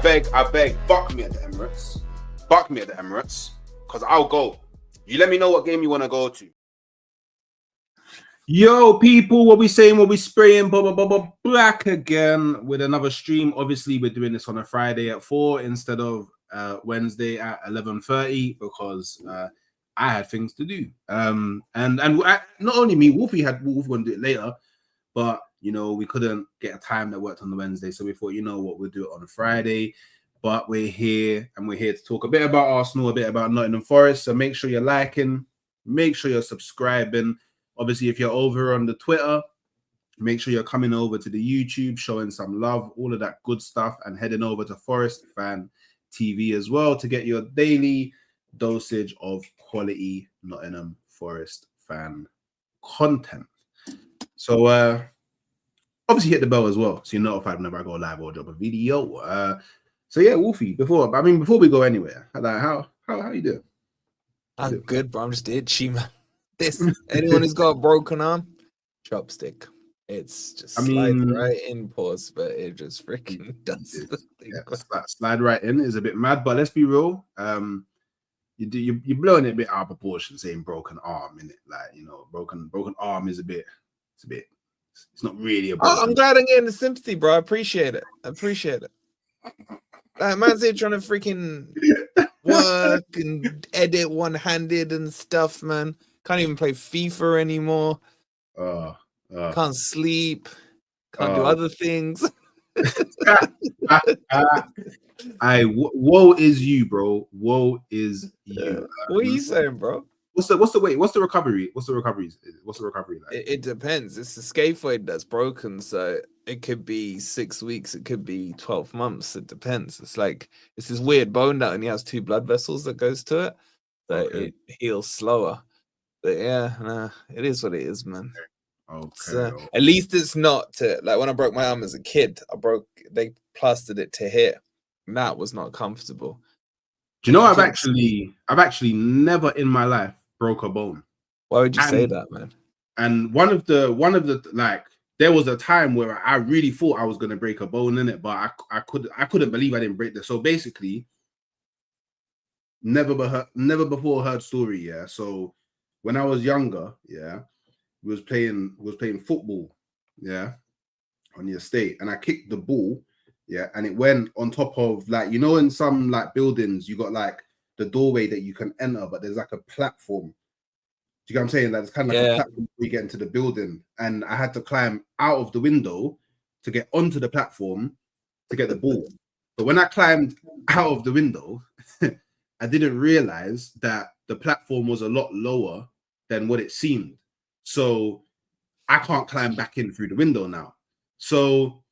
beg, buck me at the Emirates. Buck me at the Emirates, because I'll go. You let me know what game you want to go to. Yo, people, what we saying, what we spraying, back again with another stream. Obviously, we're doing this on a Friday at 4 instead of Wednesday at 11:30 because I had things to do. And not only me, Wolfie going to do it later, but you know, we couldn't get a time that worked on the Wednesday, so we thought, you know what, we'll do it on a Friday. But we're here, and we're here to talk a bit about Arsenal, a bit about Nottingham Forest. So make sure you're liking, make sure you're subscribing. Obviously, if you're over on the Twitter, make sure you're coming over to the YouTube, showing some love, all of that good stuff, and heading over to Forest Fan TV as well to get your daily dosage of quality Nottingham Forest fan content. So obviously hit the bell as well, so you're notified whenever I go live or drop a video. So yeah, Wolfie, before we go anywhere, like how you doing? I'm good, bro. I'm just itchy, man. Anyone who's got a broken arm, chopstick. It's just slides right in, pause, but it just freaking does the thing. Yeah, slide right in is a bit mad, but let's be real. You're blowing it a bit out of proportion, saying broken arm, innit? Like, you know, broken arm is it's not really a broken. I'm glad I'm getting the sympathy, bro. I appreciate it. Like, man's here trying to freaking work and edit one-handed and stuff, man. Can't even play FIFA anymore. Can't sleep. Can't do other things. Woe is you, bro. Woe is you. Yeah. What are you saying, bro? What's the recovery? What's the recovery like? It depends. It's the scaphoid that's broken, so it could be 6 weeks, it could be 12 months. It depends. It's this weird bone that only has 2 blood vessels that goes to it, so it heals slower. But yeah, it is what it is, man. Okay. At least it's not like when I broke my arm as a kid. They plastered it to here. And that was not comfortable. Do you know I've actually never in my life broke a bone. Why would you say that, man? And one of the like, there was a time where I really thought I was gonna break a bone in it, but I couldn't believe I didn't break this. So basically, never before heard story. Yeah. So when I was younger, yeah, we was playing football, yeah, on the estate, and I kicked the ball, yeah, and it went on top of, like, you know, in some like buildings, you got like the doorway that you can enter, but there's like a platform. Do you get what I'm saying? Like, it's kind of like a platform before you get into the building, and I had to climb out of the window to get onto the platform to get the ball. But when I climbed out of the window, I didn't realize that the platform was a lot lower than what it seemed. So I can't climb back in through the window now. So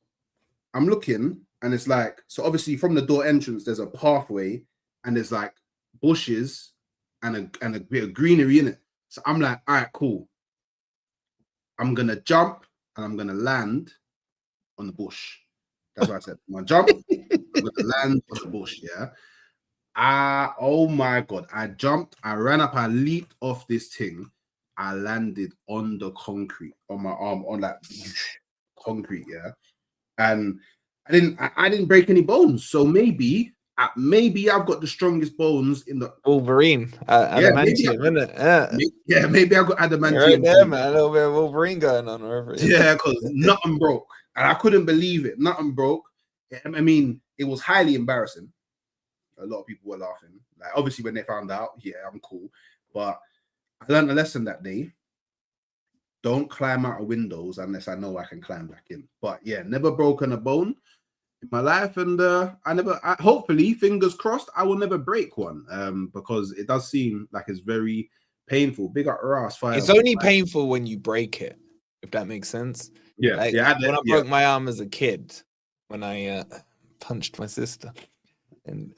I'm looking, and it's like, so obviously from the door entrance, there's a pathway, and there's like bushes and a bit of greenery in it. So I'm like, all right, cool. I'm going to jump, and I'm going to land on the bush. That's what I said. I'm going to jump, I'm going to land on the bush, yeah? Oh my God. I jumped, I ran up, I leaped off this thing. I landed on the concrete, on my arm, on that concrete, yeah? And I didn't break any bones. So maybe I've got the strongest bones in the Wolverine. Adamantium, isn't it? Yeah, maybe I've got adamantium. Right there, man. A little bit of Wolverine going on wherever it is. Yeah, because nothing broke. And I couldn't believe it. Nothing broke. I mean, it was highly embarrassing. A lot of people were laughing. Like, obviously, when they found out, yeah, I'm cool. But I learned a lesson that day. Don't climb out of windows unless I know I can climb back in. But yeah, never broken a bone in my life, and hopefully, fingers crossed, I will never break one. Because it does seem like it's very painful. Big up Ras. It's only painful when you break it, if that makes sense. Yeah, like, when I broke my arm as a kid, when I punched my sister, and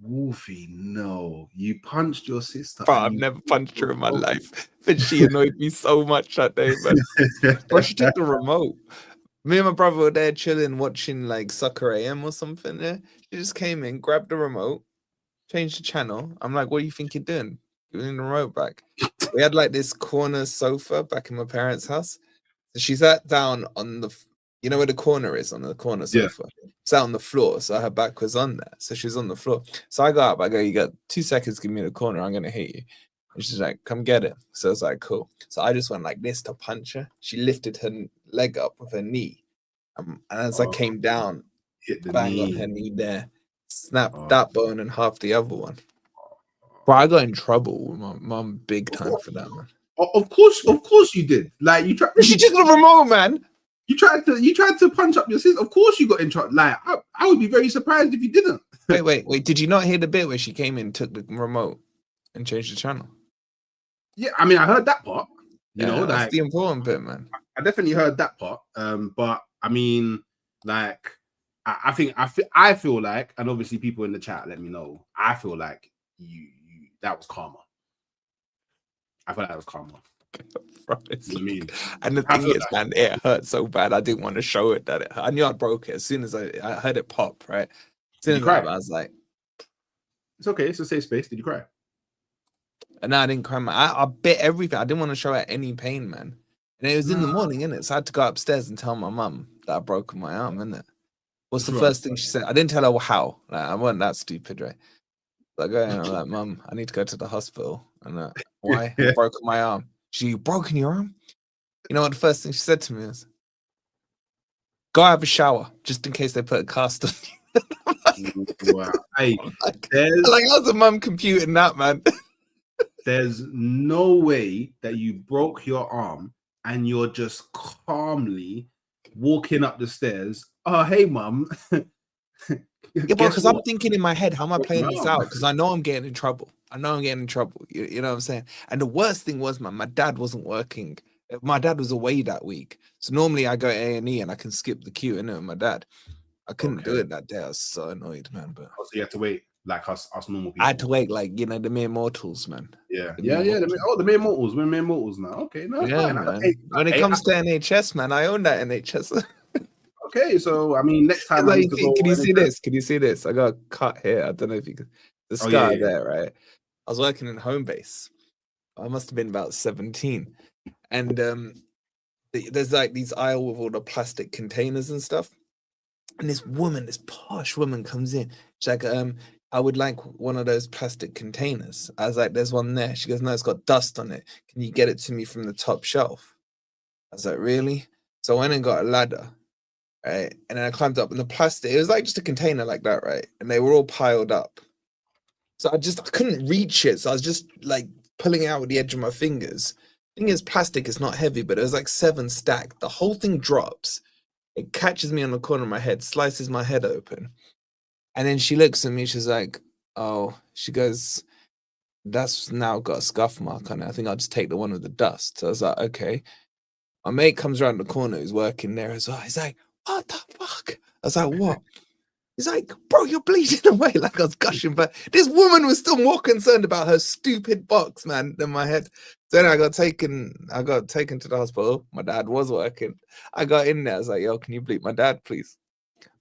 Wolfie, no, you punched your sister. But I've never punched her in my life, but she annoyed me so much that day. But she took the remote. Me and my brother were there chilling, watching like Soccer AM or something. Yeah, she just came in, grabbed the remote, changed the channel. I'm like, "What do you think you're doing? Giving the remote back?" We had like this corner sofa back in my parents' house. So she sat down on You know where the corner is, on the corner Yeah. sofa? Sat on the floor, so her back was on there. So she was on the floor. So I got up, I go, you got 2 seconds, give me the corner, I'm gonna hit you. And she's like, come get it. So I was like, cool. So I just went like this to punch her. She lifted her leg up with her knee. And as I came down, hit the bang on knee. her knee there, snapped that bone and half the other one. But I got in trouble with my mum big time for that, man. Of course you did. Like you tried. She took the remote, man. You tried to punch up your sister. Of course you got in trouble. Like I would be very surprised if you didn't. Wait. Did you not hear the bit where she came in, took the remote, and changed the channel? Yeah, I mean I heard that part. You know, that's like the important bit, man. I definitely heard that part. But I mean, like I feel like, and obviously people in the chat let me know. I feel like you that was karma. I feel like that was karma. You know what I mean? And the thing is, man, it hurt so bad. I didn't want to show it that it hurt. I knew I broke it as soon as I heard it pop. Right? As soon as I was like, "It's okay. It's a safe space." Did you cry? And no, I didn't cry. I bit everything. I didn't want to show her any pain, man. And it was in the morning, innit? So I had to go upstairs and tell my mum that I broke my arm, innit? What's the first thing she said? I didn't tell her how. Like, I wasn't that stupid, right? So I go in and I'm like, Mum, I need to go to the hospital. And why? I broke my arm. You broken your arm? You know what the first thing she said to me is, go have a shower, just in case they put a cast on you. Wow. Hey, how's a mum computing that, man? There's no way that you broke your arm and you're just calmly walking up the stairs. Oh, hey, Mum. Yeah, because I'm thinking in my head, how am I playing this out? Because I know I'm getting in trouble. You know what I'm saying? And the worst thing was, man, my dad wasn't working. My dad was away that week. So normally I go A&E and I can skip the queue, innit, with my dad. I couldn't do it that day. I was so annoyed, man. But so you had to wait like us normal people. I had to wait like, the mere mortals, man. Yeah. The mere mortals. We're mere mortals now. Okay, no, yeah, fine. Man. When it comes to NHS, man, I own that NHS. Okay, so I mean, next time can you see this? Can you see this? I got a cut here. I don't know if you can. The scar there, right? I was working in home base. I must have been about 17, and there's like these aisle with all the plastic containers and stuff. And this posh woman comes in. She's like, I would like one of those plastic containers. I was like, there's one there. She goes, no, it's got dust on it. Can you get it to me from the top shelf? I was like, really? So I went and got a ladder. Right, and then I climbed up in the plastic. It was like just a container like that, right? And they were all piled up. So I couldn't reach it. So I was just like pulling it out with the edge of my fingers. The thing is, plastic is not heavy, but it was like 7 stacked. The whole thing drops. It catches me on the corner of my head, slices my head open. And then she looks at me. She's like, oh, she goes, that's now got a scuff mark on it. I think I'll just take the one with the dust. So I was like, okay. My mate comes around the corner who's working there as well. He's like, what the fuck? I was like, what? He's like, bro, you're bleeding away. Like I was gushing, but this woman was still more concerned about her stupid box, man, than my head. So then I got taken to the hospital. My dad was working. I got in there. I was like, yo, can you bleep my dad, please?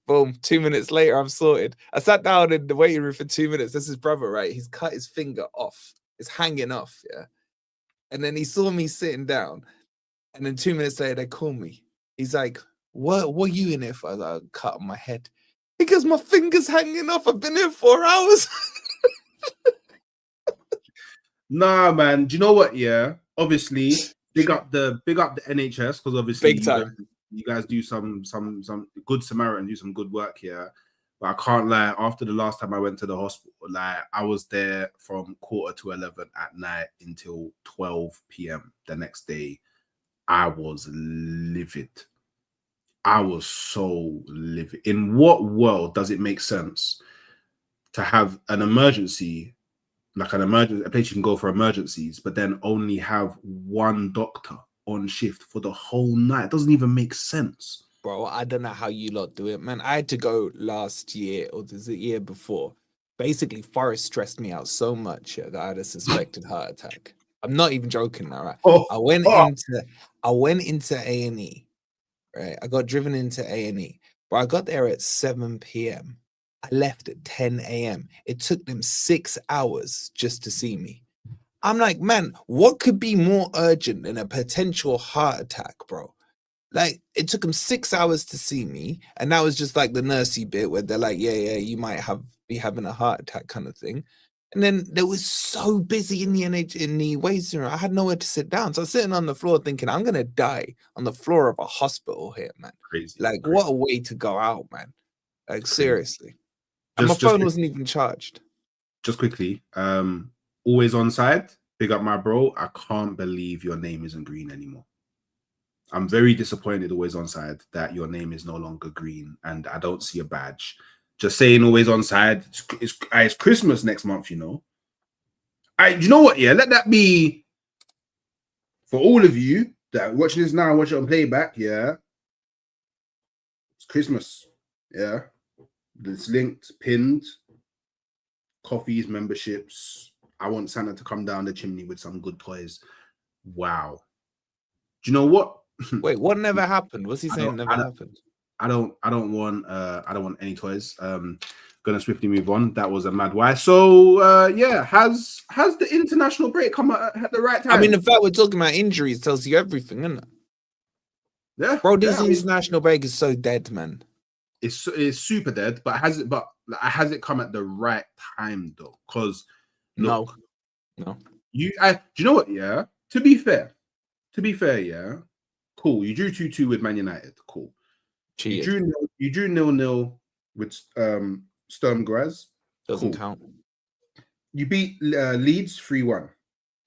Boom. 2 minutes later, I'm sorted. I sat down in the waiting room for 2 minutes. That's his brother, right? He's cut his finger off. It's hanging off, yeah. And then he saw me sitting down. And then 2 minutes later, they call me. He's like, what are you in here for? I was like, cut on my head. Because my finger's hanging off. I've been here 4 hours. Nah, man. Do you know what? Yeah, obviously, big up the NHS, because obviously you guys do some good Samaritan, do some good work here. But I can't lie. After the last time I went to the hospital, like I was there from 11:15 at night until 12 p.m. the next day. I was livid. I was so livid. In what world does it make sense to have an emergency, like a place you can go for emergencies, but then only have one doctor on shift for the whole night? It doesn't even make sense. Bro, I don't know how you lot do it, man. I had to go last year, or the year before. Basically, Forest stressed me out so much that I had a suspected heart attack. I'm not even joking now, right? I went into A&E. Right, I got driven into A&E, but I got there at 7 p.m. I left at 10 a.m. It took them 6 hours just to see me. I'm like, man, what could be more urgent than a potential heart attack, bro? Like, it took them 6 hours to see me, and that was just like the nursey bit where they're like, yeah, you might be having a heart attack kind of thing. And then they was so busy in the waiting room, I had nowhere to sit down. So I was sitting on the floor thinking, I'm gonna die on the floor of a hospital here, man. Crazy. Like, what a way to go out, man. Like, Crazy. Seriously. And my phone wasn't even charged. Just quickly, always on side. Big up my bro. I can't believe your name isn't green anymore. I'm very disappointed, always on side, that your name is no longer green and I don't see a badge. Just saying, always on side. It's Christmas next month, you know. You know what? Yeah, let that be for all of you that are watching this now and watch it on playback. Yeah, it's Christmas. Yeah, it's linked, pinned. Coffees, memberships. I want Santa to come down the chimney with some good toys. Wow. Do you know what? Wait, what never happened? What's he saying never happened? I don't want any toys. Gonna swiftly move on. That was a mad why. So yeah, has the international break come at the right time? I mean, the fact we're talking about injuries tells you everything, isn't it? Yeah, bro, this international break is so dead, man. It's super dead, but has it come at the right time though? Because no. Do you know what? Yeah, to be fair, yeah, cool. You drew 2-2 with Man United, cool. Cheated. You drew 0-0 with Sturm Graz. Doesn't count. You beat Leeds 3-1.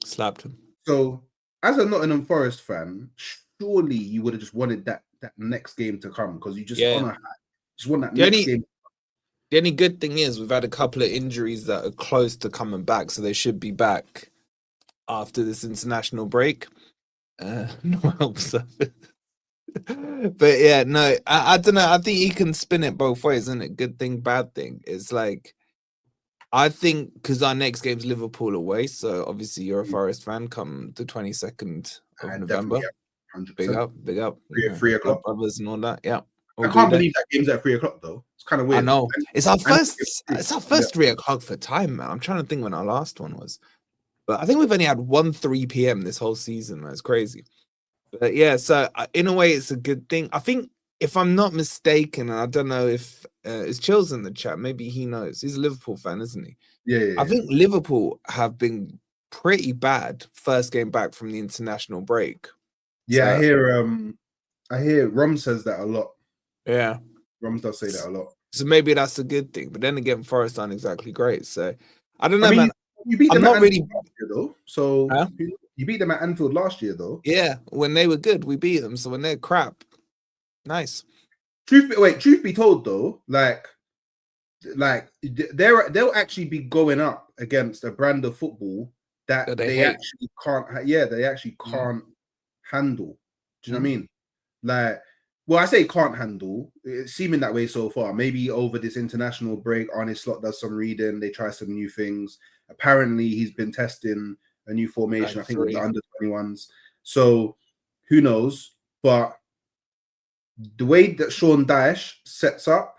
Slapped him. So, as a Nottingham Forest fan, surely you would have just wanted that next game to come because you just want that next game. The only good thing is we've had a couple of injuries that are close to coming back, so they should be back after this international break. No helps. But yeah, no, I don't know. I think you can spin it both ways, isn't it? Good thing, bad thing. It's like, I think because our next game's Liverpool away, so obviously you're a Forest fan. Come the 22nd of November. 100%. Big up. 3 o'clock. Brothers and all that. Yeah. I can't believe that game's at 3 o'clock though. It's kind of weird. I know. It's our first 3 o'clock for time, man. I'm trying to think when our last one was. But I think we've only had 3 p.m. this whole season, man. It's crazy. But yeah, so in a way, it's a good thing. I think, if I'm not mistaken, and I don't know if it's Chills in the chat, maybe he knows. He's a Liverpool fan, isn't he? Yeah. I think Liverpool have been pretty bad first game back from the international break. Yeah, so, I hear Rom says that a lot. Yeah. Rom does say that a lot. So maybe that's a good thing. But then again, Forest aren't exactly great. So I don't know, man. You beat them last year, though. So you beat them at Anfield last year, though. Yeah, when they were good, we beat them. So when they're crap, nice. Truth be told, though, like they'll actually be going up against a brand of football that they actually can't. Yeah, they actually can't handle. Do you know what I mean? Like, well, I say can't handle. It's seeming that way so far. Maybe over this international break, Arne Slot does some reading. They try some new things. Apparently, he's been testing a new formation. I think with the under-21s. So who knows? But the way that Sean Dyche sets up,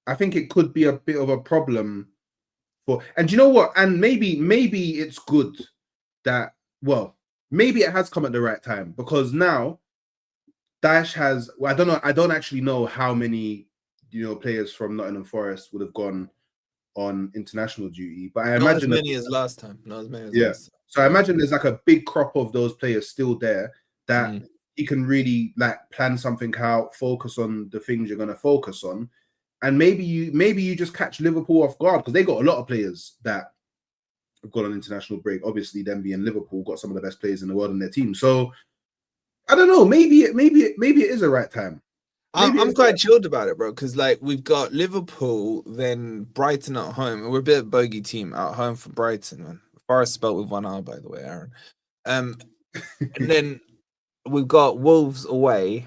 I think it could be a bit of a problem for. And you know what? And maybe it's good that. Well, maybe it has come at the right time because now Dyche has. Well, I don't know. I don't actually know how many players from Nottingham Forest would have gone on international duty, but I imagine not as many as last time. Not as many as last time. So I imagine there's like a big crop of those players still there that he can really like plan something out, focus on the things you're going to focus on, and maybe you just catch Liverpool off guard because they got a lot of players that have gone on international break. Obviously, them being Liverpool, got some of the best players in the world in their team. So I don't know. Maybe it is a right time. I'm quite chilled about it, bro, because like we've got Liverpool, then Brighton at home, and we're a bit of a bogey team at home for Brighton, man. Forest spelled with 1 R, by the way, Aaron. And then we've got Wolves away,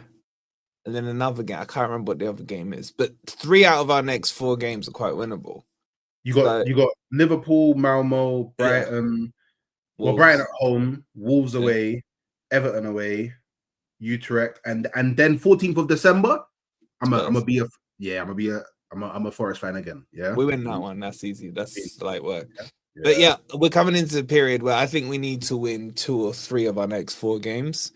and then another game. I can't remember what the other game is, but 3 out of our next 4 games are quite winnable. You got Liverpool, Malmo, Brighton. Well, Brighton at home, Wolves away, Everton away, Utrecht, and then 14th of December, I'm a Forest fan again. Yeah, we win that one. That's easy. That's light work. Yeah. But yeah, we're coming into a period where I think we need to win 2 or 3 of our next 4 games.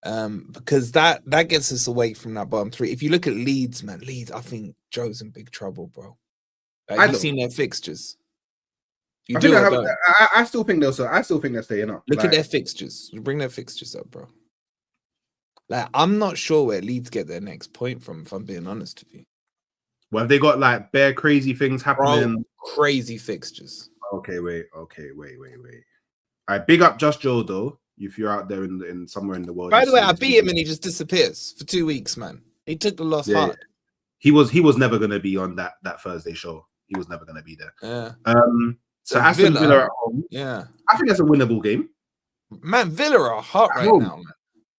Because that gets us away from that bottom three. If you look at Leeds, man, Leeds, I think Joe's in big trouble, bro. Have you seen their fixtures? You do or don't? I still think I still think they're staying up. Look at their fixtures. Bring their fixtures up, bro. Like, I'm not sure where Leeds get their next point from, if I'm being honest with you. Well, have they got like bare crazy things happening? Bro, crazy fixtures. Okay, wait. All right, big up Just Joe though. If you're out there in somewhere in the world. By the way, I beat him and he just disappears for 2 weeks, man. He took the loss hard. He was never gonna be on that Thursday show. He was never gonna be there. Yeah. So Aston Villa at home. Yeah. I think that's a winnable game. Man, Villa are hot right now, man.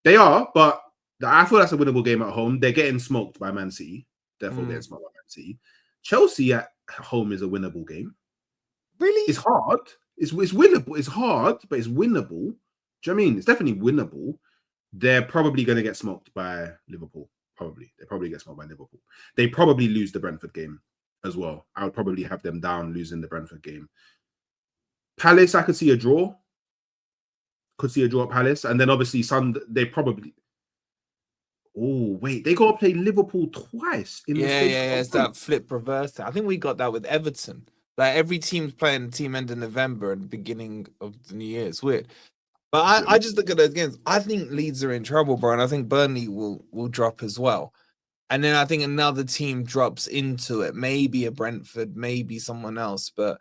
They are, but I feel that's a winnable game at home. They're getting smoked by Man City. Therefore, getting smoked by Man City. Chelsea at home is a winnable game. Really? It's hard. It's winnable. It's hard, but it's winnable. Do you know what I mean? It's definitely winnable. They're probably going to get smoked by Liverpool. They probably get smoked by Liverpool. They probably lose the Brentford game as well. I would probably have them down losing the Brentford game. Palace, I could see a draw. Could see a draw at Palace. And then obviously they probably... Oh, wait. They got to play Liverpool twice. It's that flip reverse. I think we got that with Everton. Like, every team's playing team end in November and the beginning of the new year. It's weird. But I just look at those games. I think Leeds are in trouble, bro, and I think Burnley will drop as well. And then I think another team drops into it. Maybe a Brentford, maybe someone else. But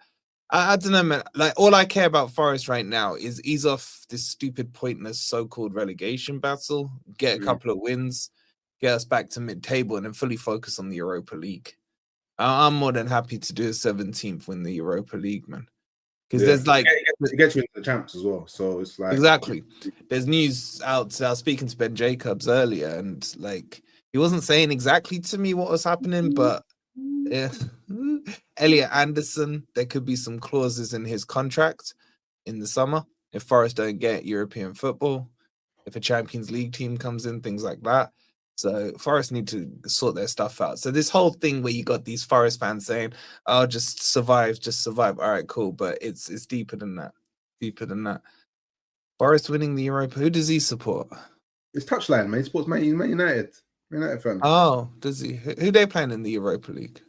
I don't know, man. Like, all I care about Forest right now is ease off this stupid, pointless so-called relegation battle, get a couple of wins, get us back to mid-table, and then fully focus on the Europa League. I'm more than happy to do a 17th win the Europa League, man. Because there's like... It gets you into the champs as well. So it's like... Exactly. There's news out. I was speaking to Ben Jacobs earlier, and like, he wasn't saying exactly to me what was happening, but yeah. Elliot Anderson, there could be some clauses in his contract in the summer if Forest don't get European football, if a Champions League team comes in, things like that. So Forest need to sort their stuff out. So this whole thing where you got these Forest fans saying, "Oh, just survive." All right, cool. But it's deeper than that. Forest winning the Europa. Who does he support? It's Touchline, man. He supports Man United. Man United fan. Oh, does he? Who they playing in the Europa League?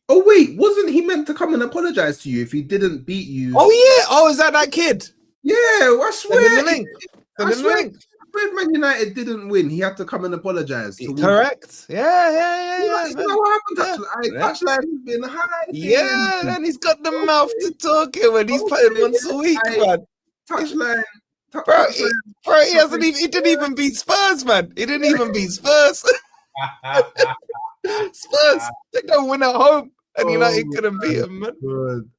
Oh wait, wasn't he meant to come and apologize to you if he didn't beat you? Oh yeah. Oh, is that kid? Yeah, I swear. I swear. If Man United didn't win, he had to come and apologize. Correct. Yeah. You know what happened? Touchline's been hiding. Yeah, and he's got the mouth to talk it when he's playing once a week, man. Touchline. Bro, he hasn't even. He didn't even beat Spurs, man. He didn't even beat Spurs. Spurs, they don't win at home. And United couldn't beat him, man.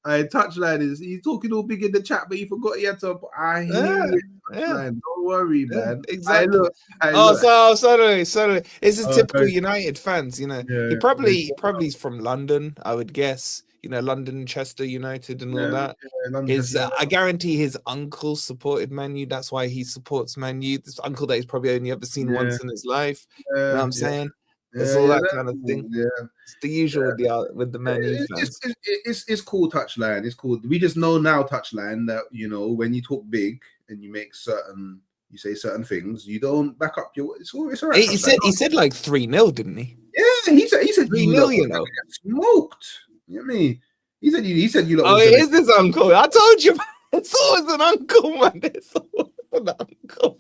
Touchline he's talking all big in the chat, but he forgot he had to. I hear it. Don't worry, man. Exactly. Sorry. This is typical United fans, you know. He probably's from London, I would guess. You know, London, Chester United, and all that. I guarantee his uncle supported Man U. That's why he supports Man U. This uncle that he's probably only ever seen once in his life. You know what I'm saying? It's all that kind of thing. Yeah. It's the usual with the Man U fans. It's cool, Touchline. It's cool. We just know now, Touchline, that, you know, when you talk big and you say certain things, you don't back up your. It's all right. He said like 3-0, didn't he? Yeah, he said 3-0. You know, smoked. You know what I mean? He said you. Oh, it is this uncle. I told you, man. It's always an uncle, man. It's always an uncle.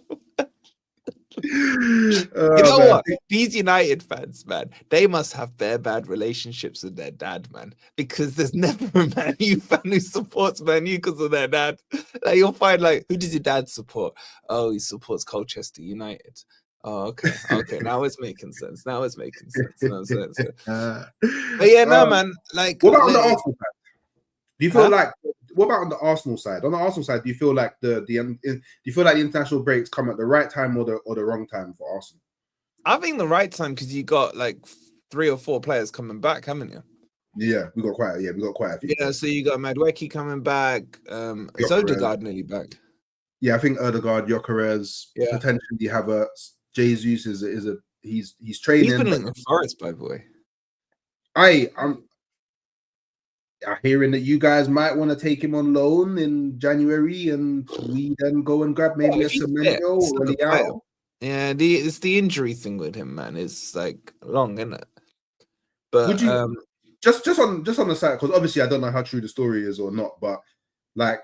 You know what? These United fans, man, they must have very bad relationships with their dad, man. Because there's never a Man U fan who supports Man U because of their dad. Like, you'll find, like, who does your dad support? Oh, he supports Colchester United. Oh, okay. Now it's making sense. But yeah, no, man. Like, what about on the Arsenal side? Do you feel like? What about on the Arsenal side? On the Arsenal side, do you feel like the international breaks come at the right time or the wrong time for Arsenal? I think the right time, because you got like 3 or 4 players coming back, haven't you? Yeah, we got quite a few. Yeah, so you got Madueke coming back. Is Odegaard nearly back? Yeah, I think Odegaard, Gyökeres, potentially Havertz. Jesus he's training. He's been in the Forest, by the way. I'm hearing that you guys might want to take him on loan in January, and we then go and grab maybe a If he's fit, Semenyo he's or a a good player. Leao. Yeah, it's the injury thing with him, man. It's like long, isn't it? But Would you just on the side, because obviously I don't know how true the story is or not, but like,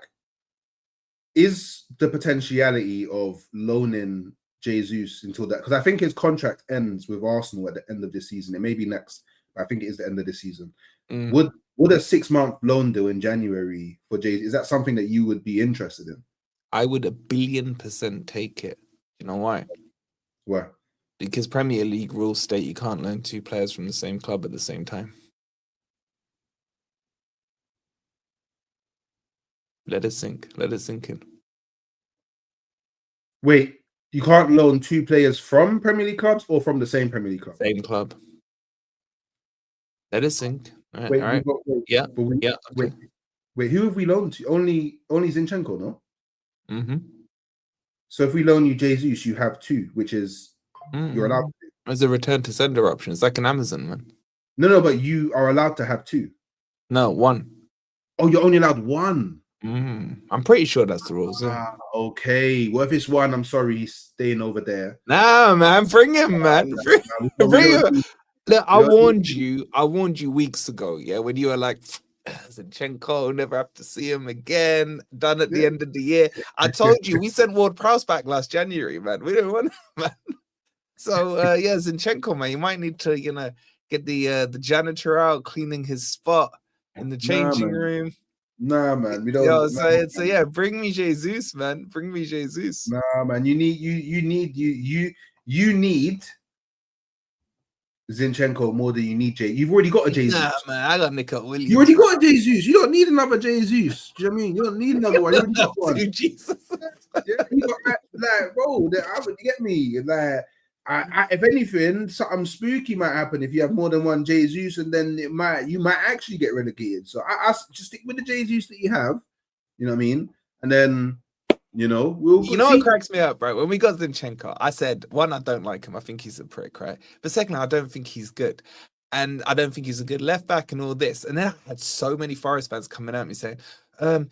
is the potentiality of loaning Jesus until that, because I think his contract ends with Arsenal at the end of this season. It may be next, but I think it is the end of this season. Would a 6-month loan deal in January for Jesus, is that something that you would be interested in? I would 1,000,000,000% take it. You know why? Why? Because Premier League rules state you can't loan 2 players from the same club at the same time. Let it sink. Let it sink in. Wait, you can't loan 2 players from Premier League clubs or from the same Premier League club? Same club. Let it sink. All right. Wait, All right. Yeah. Yeah. Okay. Wait, who have we loaned to? Only Zinchenko, no? Mm-hmm. So if we loan you Jesus, you have 2, which is you're allowed to. There's a return to sender option. It's like an Amazon, man. No, but you are allowed to have 2. No, 1. Oh, you're only allowed 1. I'm pretty sure that's the rules. Yeah. Okay. Well, if it's 1, I'm sorry, he's staying over there. Nah, man, bring him, man. Bring him. Look, I warned you weeks ago, yeah, when you were like, Zinchenko, never have to see him again, done at the end of the year. I told you, we sent Ward-Prowse back last January, man. We didn't want him, man. So, yeah, Zinchenko, man, you might need to, get the janitor out, cleaning his spot in the changing room. Nah, man, we don't. So yeah, bring me Jesus, man. Bring me Jesus. Nah, man, you need Zinchenko more than you need Jay. You've already got a Jesus. Nah, man, I got Nick Williams. You already got a Jesus. You don't need another Jesus. Do you know what I mean? You don't need another one. You already got one. Jesus. Yeah, you got like, bro. You get me? Like, if anything, something spooky might happen if you have more than one Jesus, and then you might actually get relegated. So I just stick with the Jesus that you have. You know what I mean? And then we'll. You know what cracks me up, right? When we got Zinchenko, I said, 1, I don't like him. I think he's a prick, right? But secondly, I don't think he's good. And I don't think he's a good left back and all this. And then I had so many Forest fans coming at me saying,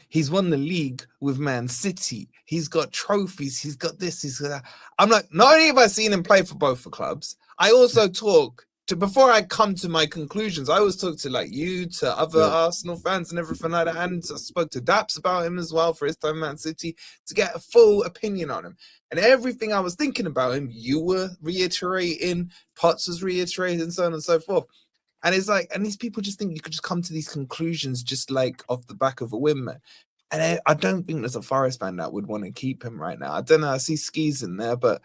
he's won the league with Man City. He's got trophies. He's got this. He's got that. I'm like, not only have I seen him play for both the clubs, I also talk to, before I come to my conclusions, I always talk to like you, to other Arsenal fans and everything like that. And I spoke to Daps about him as well for his time at Man City to get a full opinion on him. And everything I was thinking about him, you were reiterating, Potts was reiterating, and so on and so forth. And it's like, and these people just think you could just come to these conclusions just like off the back of a whim, man. And I don't think there's a Forest fan that would want to keep him right now. I don't know. I see Skis in there, but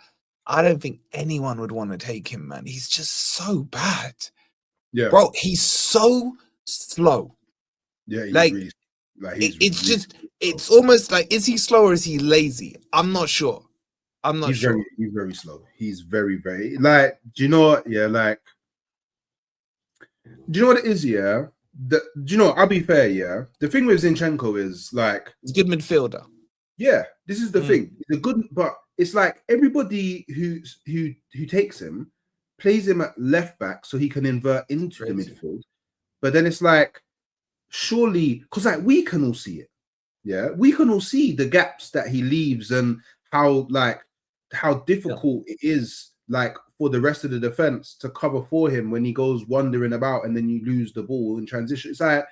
I don't think anyone would want to take him, man. He's just so bad. Yeah. Bro, he's so slow. Yeah, it's almost like, is he slow or is he lazy? I'm not sure. He's very slow. He's very, very, like, do you know what? Yeah, like, do you know what it is? Yeah. Do you know, I'll be fair, yeah. The thing with Zinchenko is like, he's a good midfielder. Yeah, this is the thing. He's a good, but it's like everybody who takes him plays him at left back so he can invert into the midfield. But then it's like, surely, because like we can all see it. Yeah, we can all see the gaps that he leaves and how difficult it is, like, for the rest of the defense to cover for him when he goes wandering about and then you lose the ball in transition. It's like,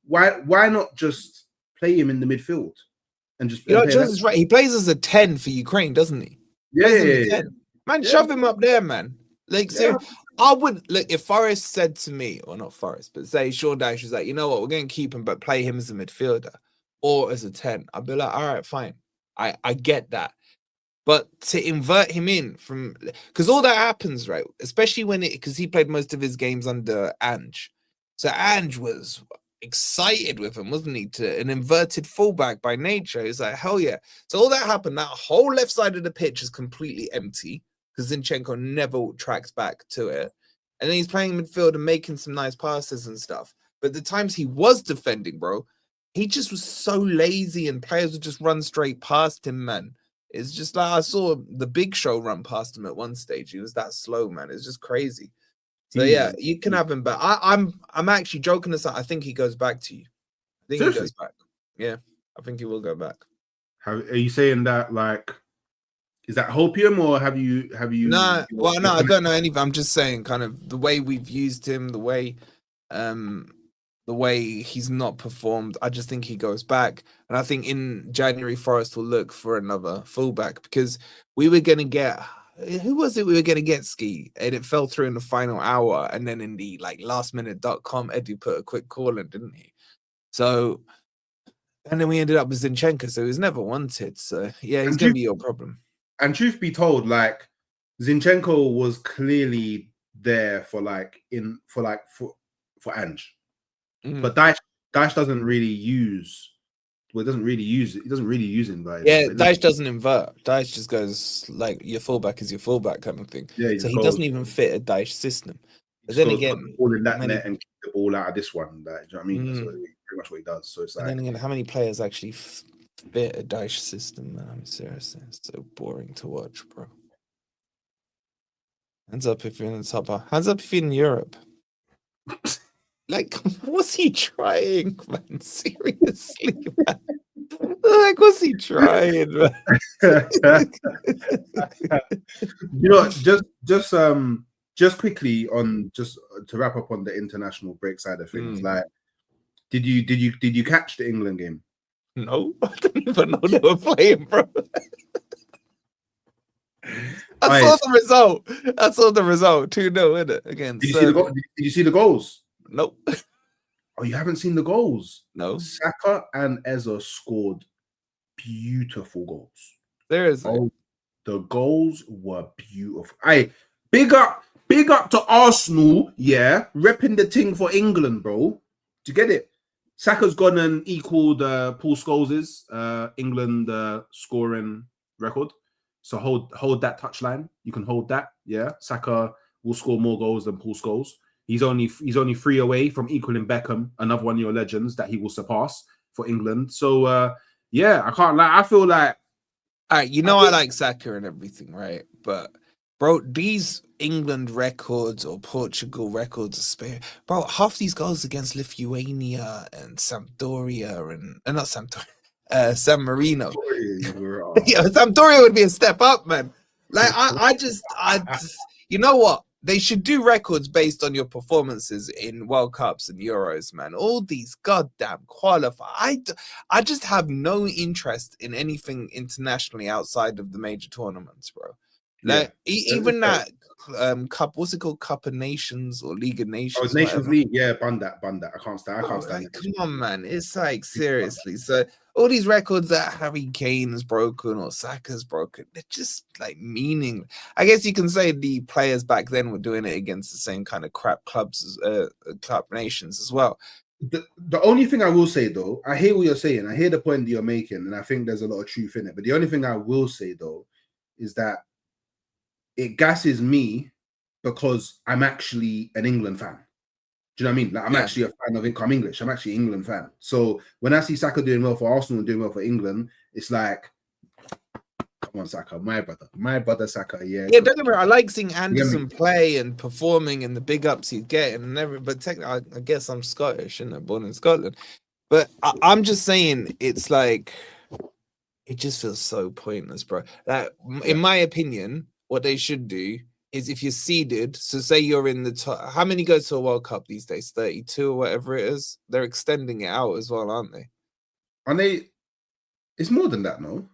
why not just play him in the midfield and just? Just right. He plays as a 10 for Ukraine, doesn't he? Yeah. Man, shove him up there, man. Like, so I would look if Forest said to me, or not Forest, but say Sean Dyche was like, you know what, we're going to keep him, but play him as a midfielder or as a 10. I'd be like, all right, fine. I get that. But to invert him in from, because all that happens, right? Especially because he played most of his games under Ange. So Ange was excited with him, wasn't he? To an inverted fullback by nature. He's like, hell yeah. So all that happened, that whole left side of the pitch is completely empty because Zinchenko never tracks back to it. And then he's playing midfield and making some nice passes and stuff. But the times he was defending, bro, he just was so lazy and players would just run straight past him, man. It's just like I saw the Big Show run past him at one stage. He was that slow, man. It's just crazy. So yeah, you can have him back. I'm actually joking aside. I think he goes back to you. I think Seriously? he goes back. Yeah, I think he will go back. Are you saying that like? Is that hopium or have you? No, well, no, I don't know anything. I'm just saying, kind of the way we've used him, the way he's not performed. I just think he goes back, and I think in January Forest will look for another fullback because we were gonna get. Who was it we were gonna get, Ski? And it fell through in the final hour, and then in the like lastminute.com, Eddie put a quick call in, didn't he? So, and then we ended up with Zinchenko, so he was never wanted. So yeah, he's gonna be your problem. And truth be told, like Zinchenko was clearly there for Ange, but Daesh doesn't really use. Well, it doesn't really use it. He doesn't really use him. Yeah, Daesh doesn't invert. Daesh just goes like your fullback is your fullback kind of thing. Yeah, so he doesn't even fit a Daesh system. But then again, put the ball in that net and kick the ball out of this one. Like, do you know what I mean? That's pretty much what he does. So it's like. And then again, how many players actually fit a Daesh system? Man, I'm serious. It's so boring to watch, bro. Hands up if you're in the top half. Hands up if you're in Europe. Like, what's he trying, man? Seriously, man. Like, what's he trying, man? You know, just quickly on just to wrap up on the international break side of things. Like, did you catch the England game? No, I didn't even know they were playing, bro. I saw the result. 2-0, innit? Again. Did you see the goals? Nope. Oh, you haven't seen the goals? No. Saka and Eza scored beautiful goals. Seriously. Oh, the goals were beautiful. Hey, big up to Arsenal, yeah, repping the thing for England, bro. Do you get it? Saka's gone and equaled Paul Scholes' England scoring record. So hold that touchline. You can hold that, yeah. Saka will score more goals than Paul Scholes. He's only 3 away from equaling Beckham, another one of your legends that he will surpass for England. So yeah, I can't lie. I feel like, all right, I like Saka and everything, right? But bro, these England records or Portugal records are spare. Bro, half these goals against Lithuania and Sampdoria and not Sampdoria, San Marino. Yeah, Sampdoria would be a step up, man. Like I just you know what? They should do records based on your performances in World Cups and Euros, man. All these goddamn qualifiers. I just have no interest in anything internationally outside of the major tournaments, bro. Like even that cup, what's it called? Cup of Nations or League of Nations? Oh, it's Nations League. Yeah, bun that. I can't stand. Like, come on, man. It's like seriously. So all these records that Harry Kane has broken or Saka's broken, they're just like meaningless. I guess you can say the players back then were doing it against the same kind of crap clubs as club nations as well. The only thing I will say though, I hear what you're saying. I hear the point that you're making, and I think there's a lot of truth in it. But the only thing I will say though is that it gasses me because I'm actually an England fan. Do you know what I mean? Like, I'm actually a fan of I'm English. I'm actually an England fan. So when I see Saka doing well for Arsenal and doing well for England, it's like, come on, Saka, my brother Saka. Yeah, don't get me wrong. I like seeing Anderson play and performing and the big ups he's getting and everything. But technically, I guess I'm Scottish, and I'm born in Scotland. But I'm just saying, it's like it just feels so pointless, bro. Like in my opinion, what they should do is if you're seeded, so say you're in the top, how many go to a World Cup these days? 32 or whatever it is. They're extending it out as well, aren't they? Are they? It's more than that, no?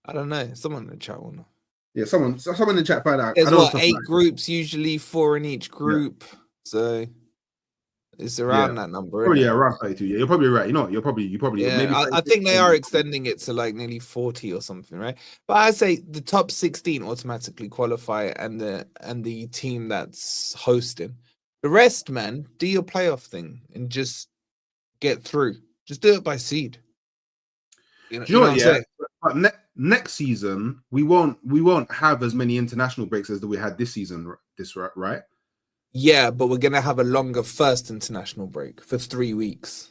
I don't know. Someone in the chat will know. Yeah, someone in the chat find out. There's what, 8 groups, usually 4 in each group. Yeah. So it's around that number. Probably around 32. Yeah, you're probably right. You know, you're probably. Yeah, maybe I think they are extending it to like nearly 40 or something, right? But I say the top 16 automatically qualify, and the team that's hosting. The rest, man, do your playoff thing and just get through. Just do it by seed. You know what I'm saying? But next season we won't have as many international breaks as we had this season. Right? Yeah, but we're gonna have a longer first international break for 3 weeks.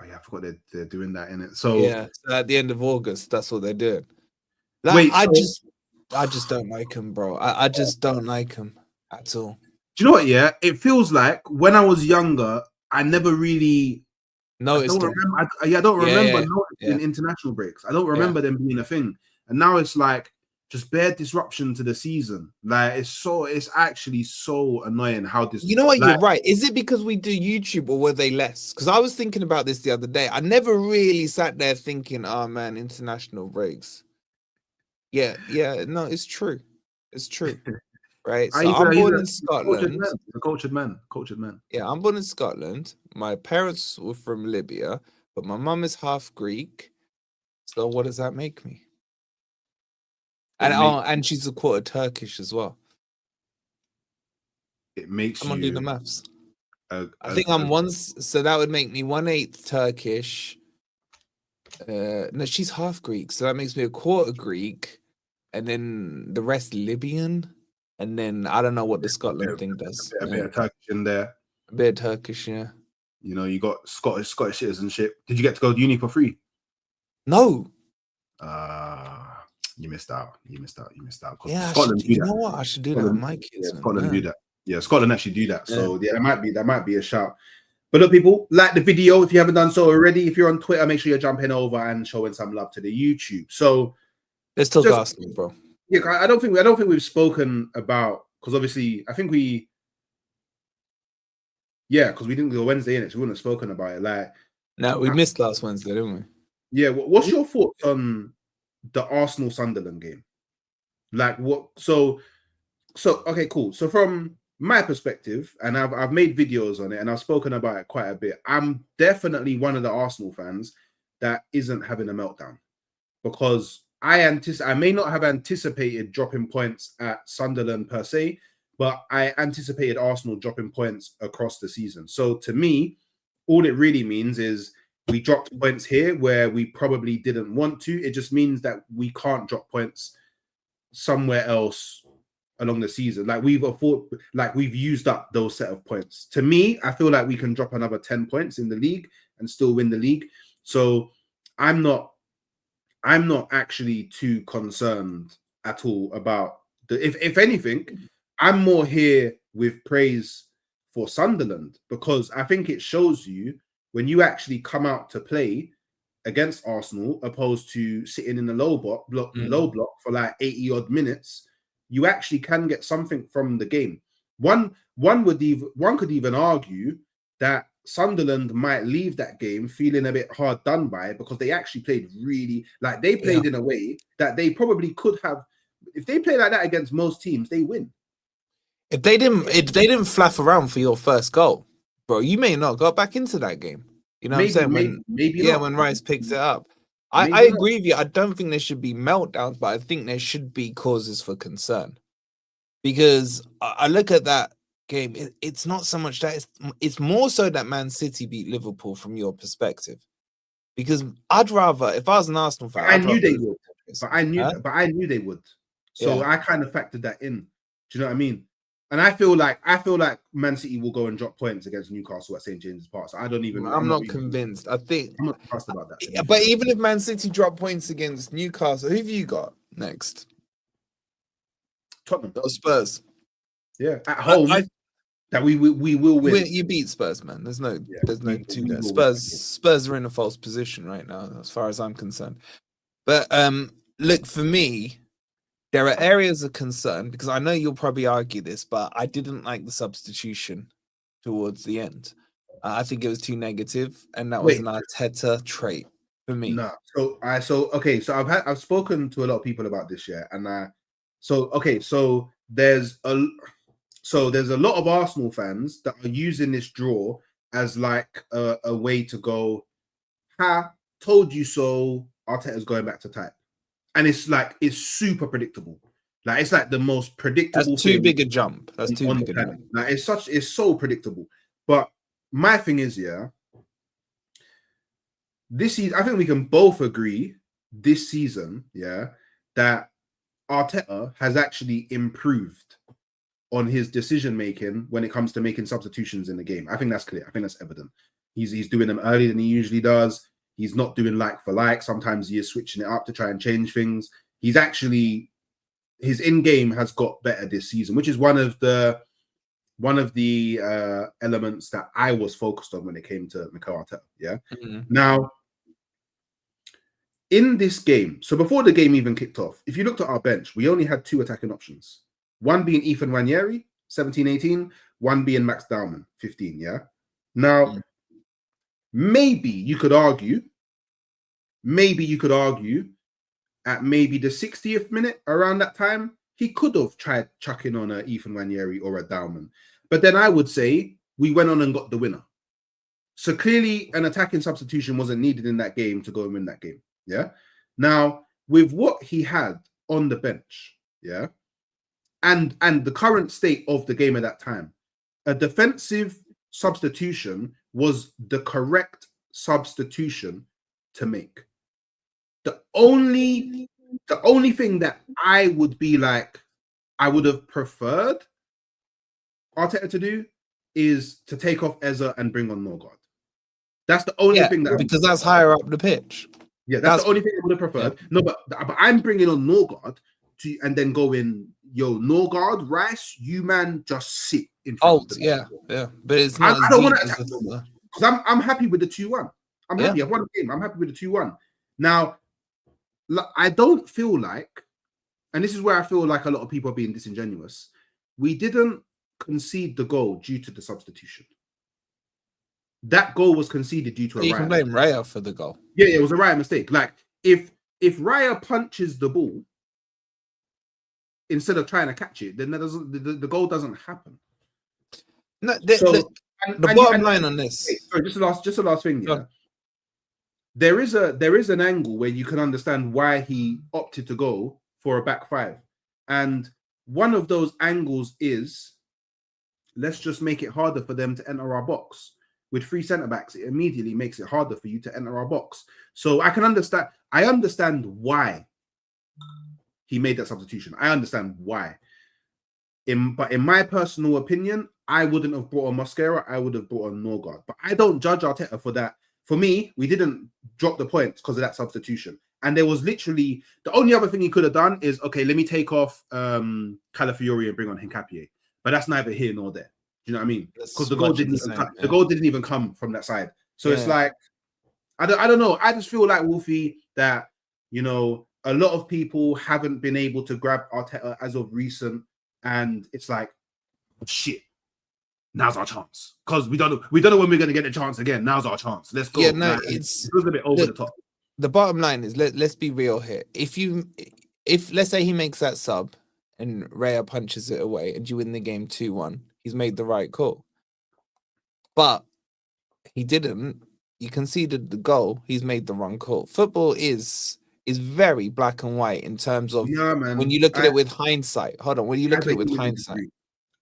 Oh yeah, I forgot they're doing that in it. So yeah, so at the end of August, that's what they're doing. Like, I just don't like him, bro. I just don't like him at all. Do you know what? Yeah, it feels like when I was younger, I never really Noticed them. remember. I don't remember noticing yeah. international breaks. I don't remember them being a thing. And now it's like just bare disruption to the season. Like it's actually so annoying how this. You know what? Like, You're right. Is it because we do YouTube or were they less? Because I was thinking about this the other day. I never really sat there thinking, oh man, international breaks. Yeah. No, it's true. It's true. Right. So I'm born in Scotland. A cultured man. Yeah, I'm born in Scotland. My parents were from Libya, but my mum is half Greek. So what does that make me? And she's a quarter Turkish as well. It makes I'm gonna do the you. maths. I think I'm once, so that would make me 1/8 Turkish. No, she's half Greek, so that makes me a quarter Greek, and then the rest Libyan, and then I don't know what the Scotland thing does. A bit of Turkish in there. A bit of Turkish, yeah. You know, you got Scottish citizenship. Did you get to go to uni for free? No. You missed out. Yeah, Scotland you know what? I should do that with my kids. Yeah, Scotland do that. Yeah, Scotland actually do that. So yeah, that might be a shout. But look, people, like the video if you haven't done so already. If you're on Twitter, make sure you're jumping over and showing some love to the YouTube. So let's talk Arsenal, bro. Yeah, I don't think we've spoken about, because obviously I think because we didn't go Wednesday in it, so we wouldn't have spoken about it. Like, no, we missed last Wednesday, didn't we? Yeah, what's your thoughts on the Arsenal Sunderland game? Like, what? So okay, cool. So from my perspective, and I've made videos on it and I've spoken about it quite a bit. I'm definitely one of the Arsenal fans that isn't having a meltdown, because I may not have anticipated dropping points at Sunderland per se, but I anticipated Arsenal dropping points across the season. So to me, all it really means is we dropped points here where we probably didn't want to. It just means that we can't drop points somewhere else along the season. Like we've used up those set of points. To me, I feel like we can drop another 10 points in the league and still win the league. So I'm not actually too concerned at all about if anything, I'm more here with praise for Sunderland, because I think it shows you when you actually come out to play against Arsenal, opposed to sitting in the low block for like 80 odd minutes, you actually can get something from the game. One could even argue that Sunderland might leave that game feeling a bit hard done by, because they actually played really, like, they played in a way that they probably could have. If they play like that against most teams, they win. If they didn't flaff around for your first goal, bro, you may not go back into that game. You know what I'm saying? When Rice picks it up. I agree with you. I don't think there should be meltdowns, but I think there should be causes for concern. Because I look at that game, it's not so much that, it's more so that Man City beat Liverpool from your perspective. Because I'd rather, if I was an Arsenal fan, I knew they would. But I knew they would. So I kind of factored that in. Do you know what I mean? And I feel like Man City will go and drop points against Newcastle at St. James's Park. So I'm not convinced. I think I'm not fussed about that. But even if Man City drop points against Newcastle, who have you got next? Tottenham. Or Spurs. Yeah, at home. That we will win. You beat Spurs, man. There's no two there. Spurs are in a false position right now, as far as I'm concerned. But look, for me, there are areas of concern, because I know you'll probably argue this, but I didn't like the substitution towards the end. I think it was too negative, and that was an Arteta trait for me. No, so I've spoken to a lot of people about this, and so there's a lot of Arsenal fans that are using this draw as like a way to go, told you so, Arteta's going back to type. And it's super predictable. Like, it's like the most predictable. That's too big a jump. That's too big a jump. Like, it's so predictable. But my thing is, this season, I think we can both agree this season, that Arteta has actually improved on his decision making when it comes to making substitutions in the game. I think that's clear. I think that's evident. He's doing them earlier than he usually does. He's not doing like for like. Sometimes he is switching it up to try and change things. His in-game has got better this season, which is one of the one of the elements that I was focused on when it came to Mikel Arteta. Yeah. Mhm. Now, in this game, so before the game even kicked off, if you looked at our bench, we only had 2 attacking options. One being Ethan Nwaneri, 17-18, one being Max Dowman, 15. Yeah. Now, maybe you could argue at maybe the 60th minute, around that time, he could have tried chucking on a Ethan Nwaneri or a Dowman. But then I would say we went on and got the winner. So clearly an attacking substitution wasn't needed in that game to go and win that game. Yeah. Now, with what he had on the bench, yeah, and the current state of the game at that time, a defensive substitution was the correct substitution to make. The only thing that I would be like, I would have preferred Arteta to do is to take off Eza and bring on Norgard. That's the only thing that because that's higher up the pitch. Yeah, that's the only thing I would have preferred. Yeah. No, but I'm bringing on Norgard to and then going, yo, Norgard, Rice, you man, just sit in front of the yeah. But it's not. I don't want to attack because I'm happy with the 2-1. I'm happy. I've won the game. I'm happy with the 2-1. Now, I don't feel like, and this is where I feel like a lot of people are being disingenuous. We didn't concede the goal due to the substitution. That goal was conceded due to a You can blame Raya for the goal. Yeah, it was a Raya mistake. Like if Raya punches the ball instead of trying to catch it, then the goal doesn't happen. No, the bottom line on this. Sorry, just the last thing. Yeah, there is an angle where you can understand why he opted to go for a back 5, and one of those angles is, let's just make it harder for them to enter our box. With 3 centre backs, it immediately makes it harder for you to enter our box. So I understand why he made that substitution. I understand why. But in my personal opinion, I wouldn't have brought on Mosquera. I would have brought on Norgard. But I don't judge Arteta for that. For me, we didn't drop the points because of that substitution. And there was literally the only other thing he could have done is, okay, let me take off Calafiori and bring on Hincapié. But that's neither here nor there. You know what I mean? Because the goal didn't even come from that side. So it's like, I don't know. I just feel like, Wolfie, that, you know, a lot of people haven't been able to grab Arteta as of recent, and it's like, shit, now's our chance. Because we don't know when we're going to get a chance again. Now's our chance. Let's go. Yeah, no, like, it's a bit over the top. The bottom line is, let's be real here. If let's say he makes that sub and Raya punches it away and you win the game 2-1, he's made the right call. But he didn't. You conceded the goal. He's made the wrong call. Football is very black and white in terms of when you look at it with hindsight. Hold on. When you look at it with hindsight.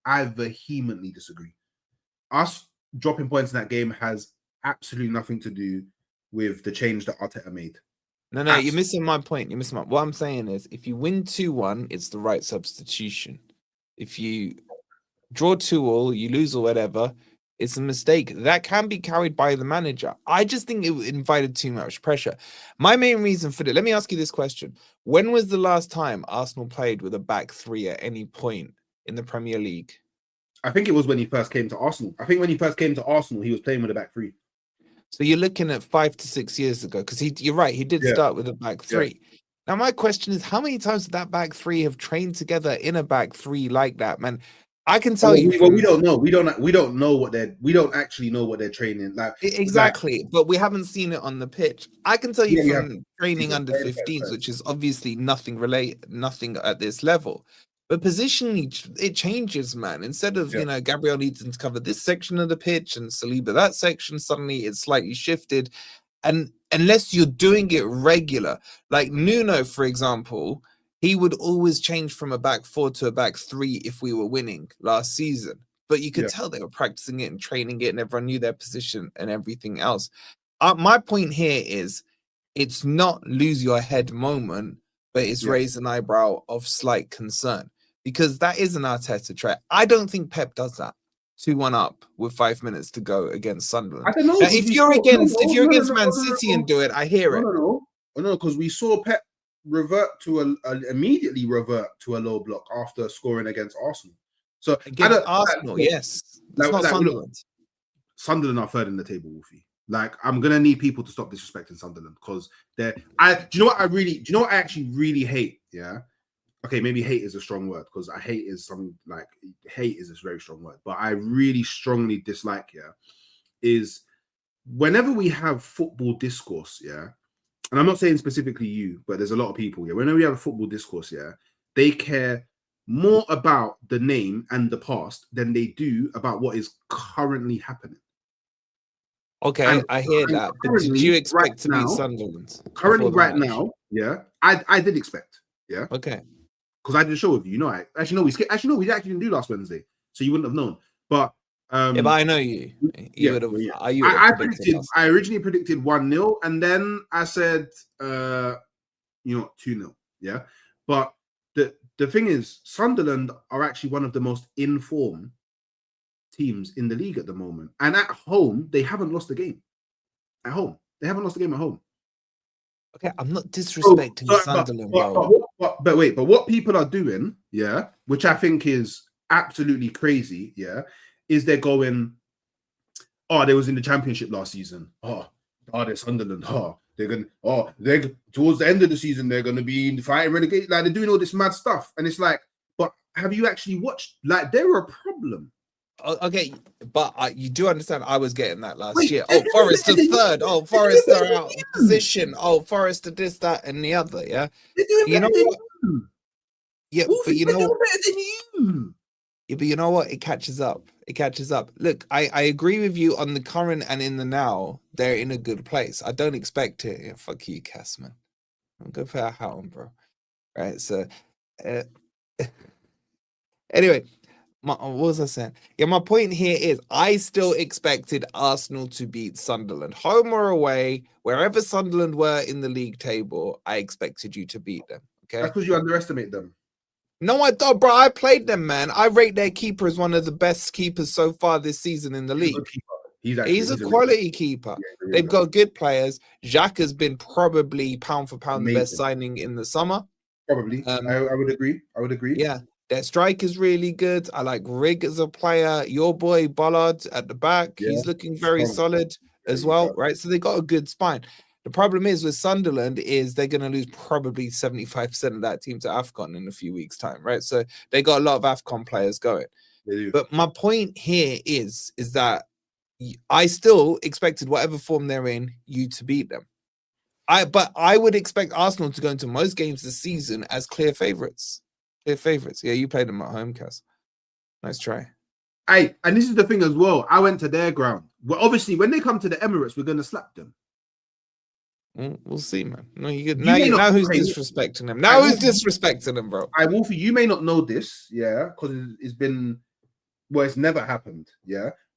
I vehemently disagree. Us dropping points in that game has absolutely nothing to do with the change that Arteta made. No, you're missing my point. What I'm saying is, if you win 2-1, it's the right substitution. If you draw 2-2, you lose or whatever, it's a mistake. That can be carried by the manager. I just think it invited too much pressure. My main reason for it, let me ask you this question. When was the last time Arsenal played with a back 3 at any point in the Premier League? I think it was when he first came to Arsenal. I think when he first came to Arsenal, he was playing with a back 3. So you're looking at 5 to 6 years ago, because you're right, he did start with a back 3. Yeah. Now, my question is, how many times did that back 3 have trained together in a back 3 like that, man? I can tell you. Well, we don't know. We don't actually know what they're training like. Exactly, but we haven't seen it on the pitch. I can tell you from training under 15s, which is obviously nothing at this level. But positionally, it changes, man. Instead of, Gabriel needs to cover this section of the pitch and Saliba that section, suddenly it's slightly shifted. And unless you're doing it regular, like Nuno, for example, he would always change from a back 4 to a back 3 if we were winning last season. But you could tell they were practicing it and training it, and everyone knew their position and everything else. My point here is, it's not lose your head moment, but it's raise an eyebrow of slight concern. Because that is an Arteta trait. I don't think Pep does that. 2-1 up with 5 minutes to go against Sunderland. I don't know. Now, if you're against Man City and do it, I hear it. No, because we saw Pep immediately revert to a low block after scoring against Arsenal. So Against Arsenal, yes. That's not Sunderland. Look, Sunderland are third in the table, Wolfie. Like, I'm gonna need people to stop disrespecting Sunderland because do you know what I actually really hate? Yeah. Okay, maybe hate is a strong word because hate is a very strong word, but I really strongly dislike, is whenever we have football discourse, and I'm not saying specifically you, but there's a lot of people, whenever we have a football discourse, they care more about the name and the past than they do about what is currently happening. Okay, I hear that, but did you expect to beat Sunderland? Currently, right now, I did expect, Okay. Because I did a show with you, we actually didn't do last Wednesday, so you wouldn't have known. But but I know you. You would have. I originally predicted 1-0, and then I said 2-0. Yeah, but the thing is, Sunderland are actually one of the most informed teams in the league at the moment, and at home they haven't lost a game. At home, they haven't lost a game at home. Okay, I'm not disrespecting Sunderland, but what people are doing, which I think is absolutely crazy, is they're going, they was in the Championship last season. They're Sunderland. They're towards the end of the season, they're going to be fighting relegation. Like, they're doing all this mad stuff, and it's like, but have you actually watched? Like, they're a problem. Okay, but you do understand I was getting that last year. Forest are third. Forest are out of position. Forest are this, that, and the other. Yeah, you know what? Yeah, Wolfie, but you know what? Better than you. Yeah, but you know what? It catches up. Look, I agree with you on the current and in the now. They're in a good place. I don't expect it. Yeah, fuck you, Cass, man. I'm gonna put a hat on, bro. Right. So, anyway. What was I saying? Yeah, my point here is I still expected Arsenal to beat Sunderland. Home or away, wherever Sunderland were in the league table, I expected you to beat them. Okay. That's because you underestimate them. No, I don't, bro. I played them, man. I rate their keeper as one of the best keepers so far this season in the league. He's a quality keeper. Yeah, they've got good players. Xhaka has been probably pound for pound the best signing in the summer. Probably. I would agree. Yeah. Their strike is really good. I like Rig as a player. Your boy Bollard at the back. He's looking very solid as well, right? So they got a good spine. The problem is with Sunderland is they're going to lose probably 75% of that team to AFCON in a few weeks' time, right? So they got a lot of AFCON players going. But my point here is that I still expected whatever form they're in, you to beat them. But I would expect Arsenal to go into most games this season as clear favourites. Their favorites. Yeah, you played them at home, Cass. Nice try. And this is the thing as well. I went to their ground. Well, obviously, when they come to the Emirates, we're going to slap them. We'll see, man. No, now who's disrespecting them? Now who's disrespecting them, bro? Wolfie, you may not know this, because it's never happened,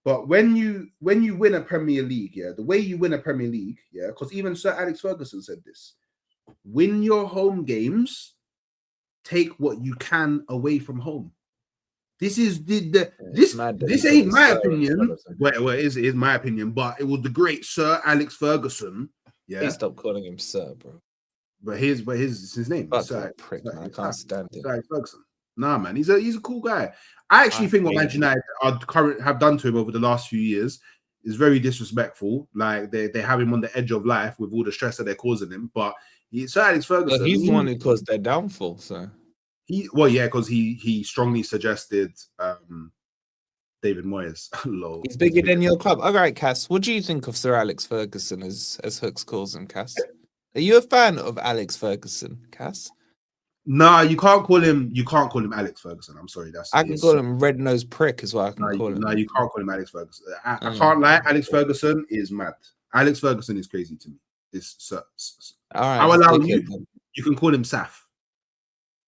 But when you win a Premier League, the way you win a Premier League, because even Sir Alex Ferguson said this: win your home games. Take what you can away from home. This is this ain't my opinion. Well, it is my opinion, but it was the great Sir Alex Ferguson. Yeah, please stop calling him Sir, bro. But his name. Sir, prick, man. I can't stand him. Sir Alex Ferguson. Nah, man, he's a cool guy. I actually think what Manchester United have done to him over the last few years is very disrespectful. Like they have him on the edge of life with all the stress that they're causing him, but. Sir Alex Ferguson. He's the one who caused their downfall. So because he strongly suggested David Moyes. He's bigger than your club. All right, Cass. What do you think of Sir Alex Ferguson, as Hooks calls him, Cass? Are you a fan of Alex Ferguson, Cass? Nah, you can't call him Alex Ferguson. I'm sorry, I can call him Red Nosed Prick is what I can call him. No, you can't call him Alex Ferguson. I can't lie. Alex Ferguson is mad. Alex Ferguson is crazy to me. All right, I'll allow you. You can call him Saf.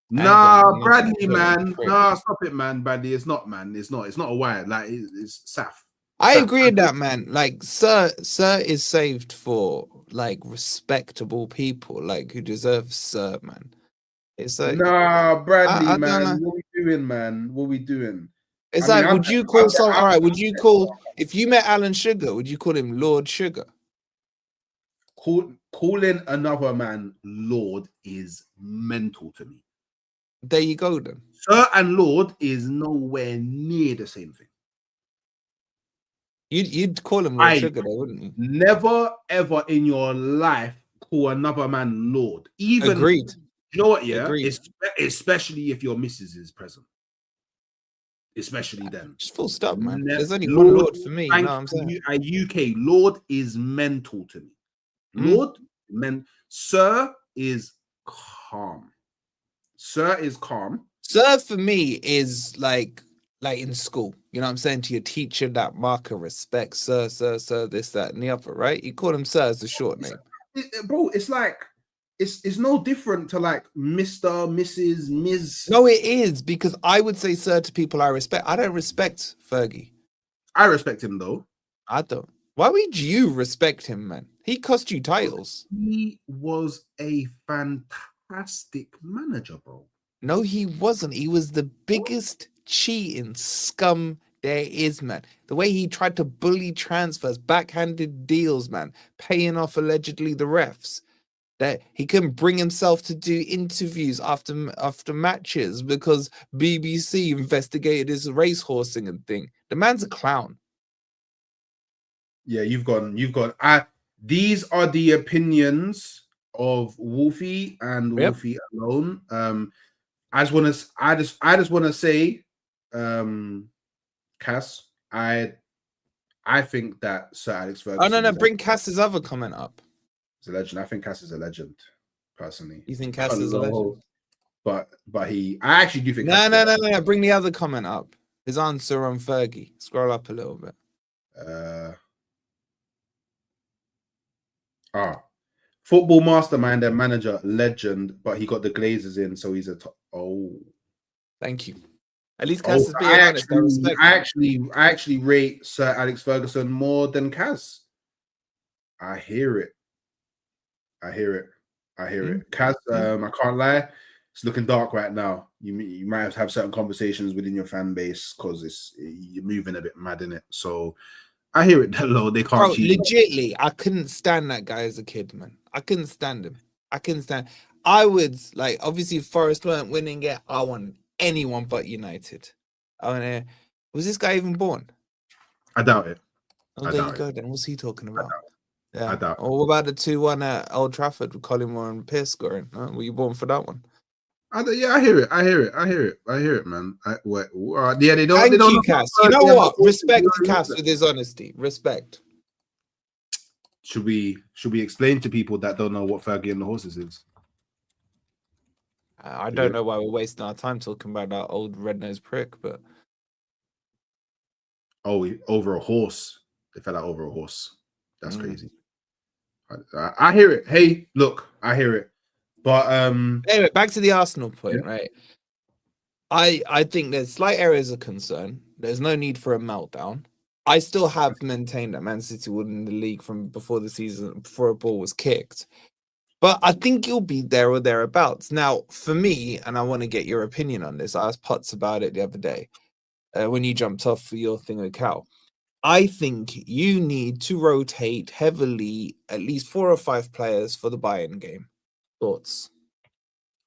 Nah, Bradley, man. Nah, stop it, man. Bradley, it's not, man. It's not a wire. Like it's Saf. I agree with that, man. Like Sir is saved for like respectable people, like who deserve Sir, man. It's like Bradley, man. What we doing, man? What we doing? It's would you call someone? All right, would you call if you met Alan Sugar? Would you call him Lord Sugar? Calling another man Lord is mental to me. There you go then. Sir and Lord is nowhere near the same thing. You'd call him Lord Sugar, though, wouldn't you? Never ever in your life call another man Lord. Even agreed. You know what? Yeah, Agreed. Especially if your missus is present. Especially then. Just full stop, man. There's only one Lord for me. You know what I'm saying? A UK Lord is mental to me. Lord, Sir is calm. Sir is calm. Sir for me is like in school. You know what I'm saying? To your teacher, that marker respect, sir, this, that, and the other, right? You call him Sir as a short name. Bro, it's like it's no different to like Mr., Mrs., Ms. No, it is, because I would say sir to people I respect. I don't respect Fergie. I respect him though. I don't. Why would you respect him, man? He cost you titles. He was a fantastic manager, bro. No, he wasn't. He was the biggest cheating scum there is, man. The way he tried to bully transfers, backhanded deals, man, paying off allegedly the refs. That he couldn't bring himself to do interviews after matches because BBC investigated his racehorsing and thing. The man's a clown. Yeah, you've gone. These are the opinions of Wolfie and Wolfie alone. I just want to say, Cass, I think that Sir Alex Ferguson. Oh no, bring Cass's other comment up. He's a legend. I think Cass is a legend, personally. You think Cass is a legend? But I actually do think. No. Bring the other comment up. His answer on Fergie. Scroll up a little bit. Football mastermind and manager, legend, but he got the Glazers in, so he's a top. Oh, thank you. At least Cass is being honest. I actually rate Sir Alex Ferguson more than Cass. I hear it. Cass, I can't lie. It's looking dark right now. You might have to have certain conversations within your fan base because you're moving a bit mad in it. So I hear it, Hello, they can't. Bro, legitly, I couldn't stand that guy as a kid, man. I couldn't stand him. I would, like, obviously, if Forest weren't winning it, I wanted anyone but United. Was this guy even born? I doubt it. Oh, there you go then. What's he talking about? I doubt. Or what about the 2-1 at Old Trafford with Collymore and Pierce scoring? Were you born for that one? I hear it, man. They don't. Thank you, Cass. You know what? Respect to Cass with his honesty. Respect. Should we explain to people that don't know what Fergie and the Horses is? I don't know why we're wasting our time talking about that old red-nosed prick, but over a horse. They fell out over a horse. That's crazy. I hear it. Hey, look, I hear it. But anyway, back to the Arsenal point, right? I think there's slight areas of concern. There's no need for a meltdown. I still have maintained that Man City would win the league from before the season, before a ball was kicked. But I think you'll be there or thereabouts. Now, for me, and I want to get your opinion on this, I asked Potts about it the other day when you jumped off for your thing with Cal. I think you need to rotate heavily at least 4 or 5 players for the Bayern game. Thoughts?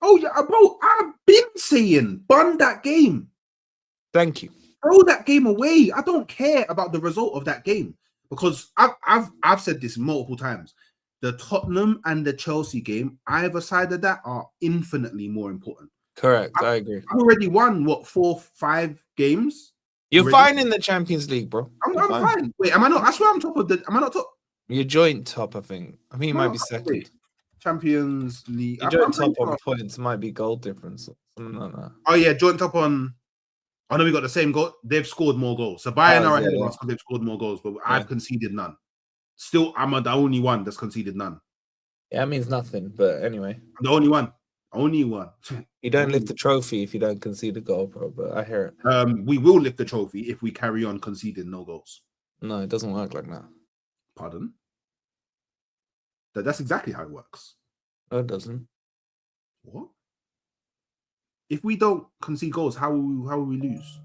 Oh, yeah, bro, I've been saying, bun that game. Thank you. Throw that game away. I don't care about the result of that game because I've said this multiple times. The Tottenham and the Chelsea game, either side of that, are infinitely more important. Correct, I agree. I've already won, 4, 5 games? You're fine in the Champions League, bro. I'm fine. Wait, am I not? I swear I'm top of the... Am I not top? You're joint top, I think. I mean, you might be second. Wait. Champions League. You're joint top on points. Might be goal difference or something like that. Oh, yeah, joint top on... I know we got the same goal. They've scored more goals. So Bayern are ahead of us because they've scored more goals, but I've conceded none. Still, I'm the only one that's conceded none. Yeah, that means nothing. But anyway, I'm the only one. Only one. You don't lift the trophy if you don't concede a goal, bro. But I hear it. We will lift the trophy if we carry on conceding no goals. No, it doesn't work like that. Pardon? That's exactly how it works. No, it doesn't. What? If we don't concede goals, how will we lose?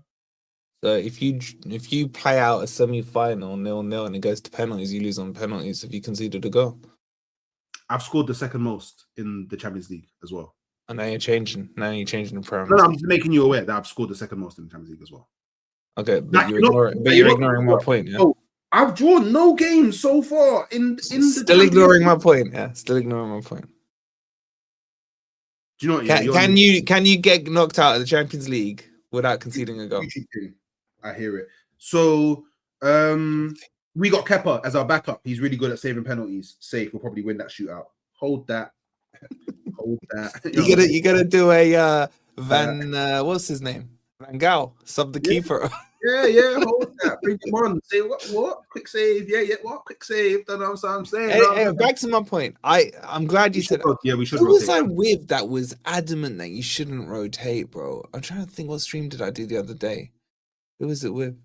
So if you play out a semi-final 0-0 and it goes to penalties, you lose on penalties if you conceded a goal. I've scored the second most in the Champions League as well. And now you're changing. Now you're changing the No, parameters. I'm just making you aware that I've scored the second most in the Champions League as well. Okay, but you're ignoring my point. Yeah. Oh, I've drawn no games so far in the Still ignoring my point. Yeah, still ignoring my point. Do you know what? Yeah, can you get knocked out of the Champions League without conceding a goal? I hear it. So we got Kepa as our backup. He's really good at saving penalties. Safe. We'll probably win that shootout. Hold that. Hold that. You gotta do a what's his name? Van Gaal, sub the keeper. Yeah, hold that. Bring him on. Say what? Quick save. Yeah, what? Quick save. Don't know what I'm saying. Hey, back to my point. I'm glad you said yeah, we should. Who was I with that was adamant that you shouldn't rotate, bro? I'm trying to think what stream did I do the other day? Who was it with?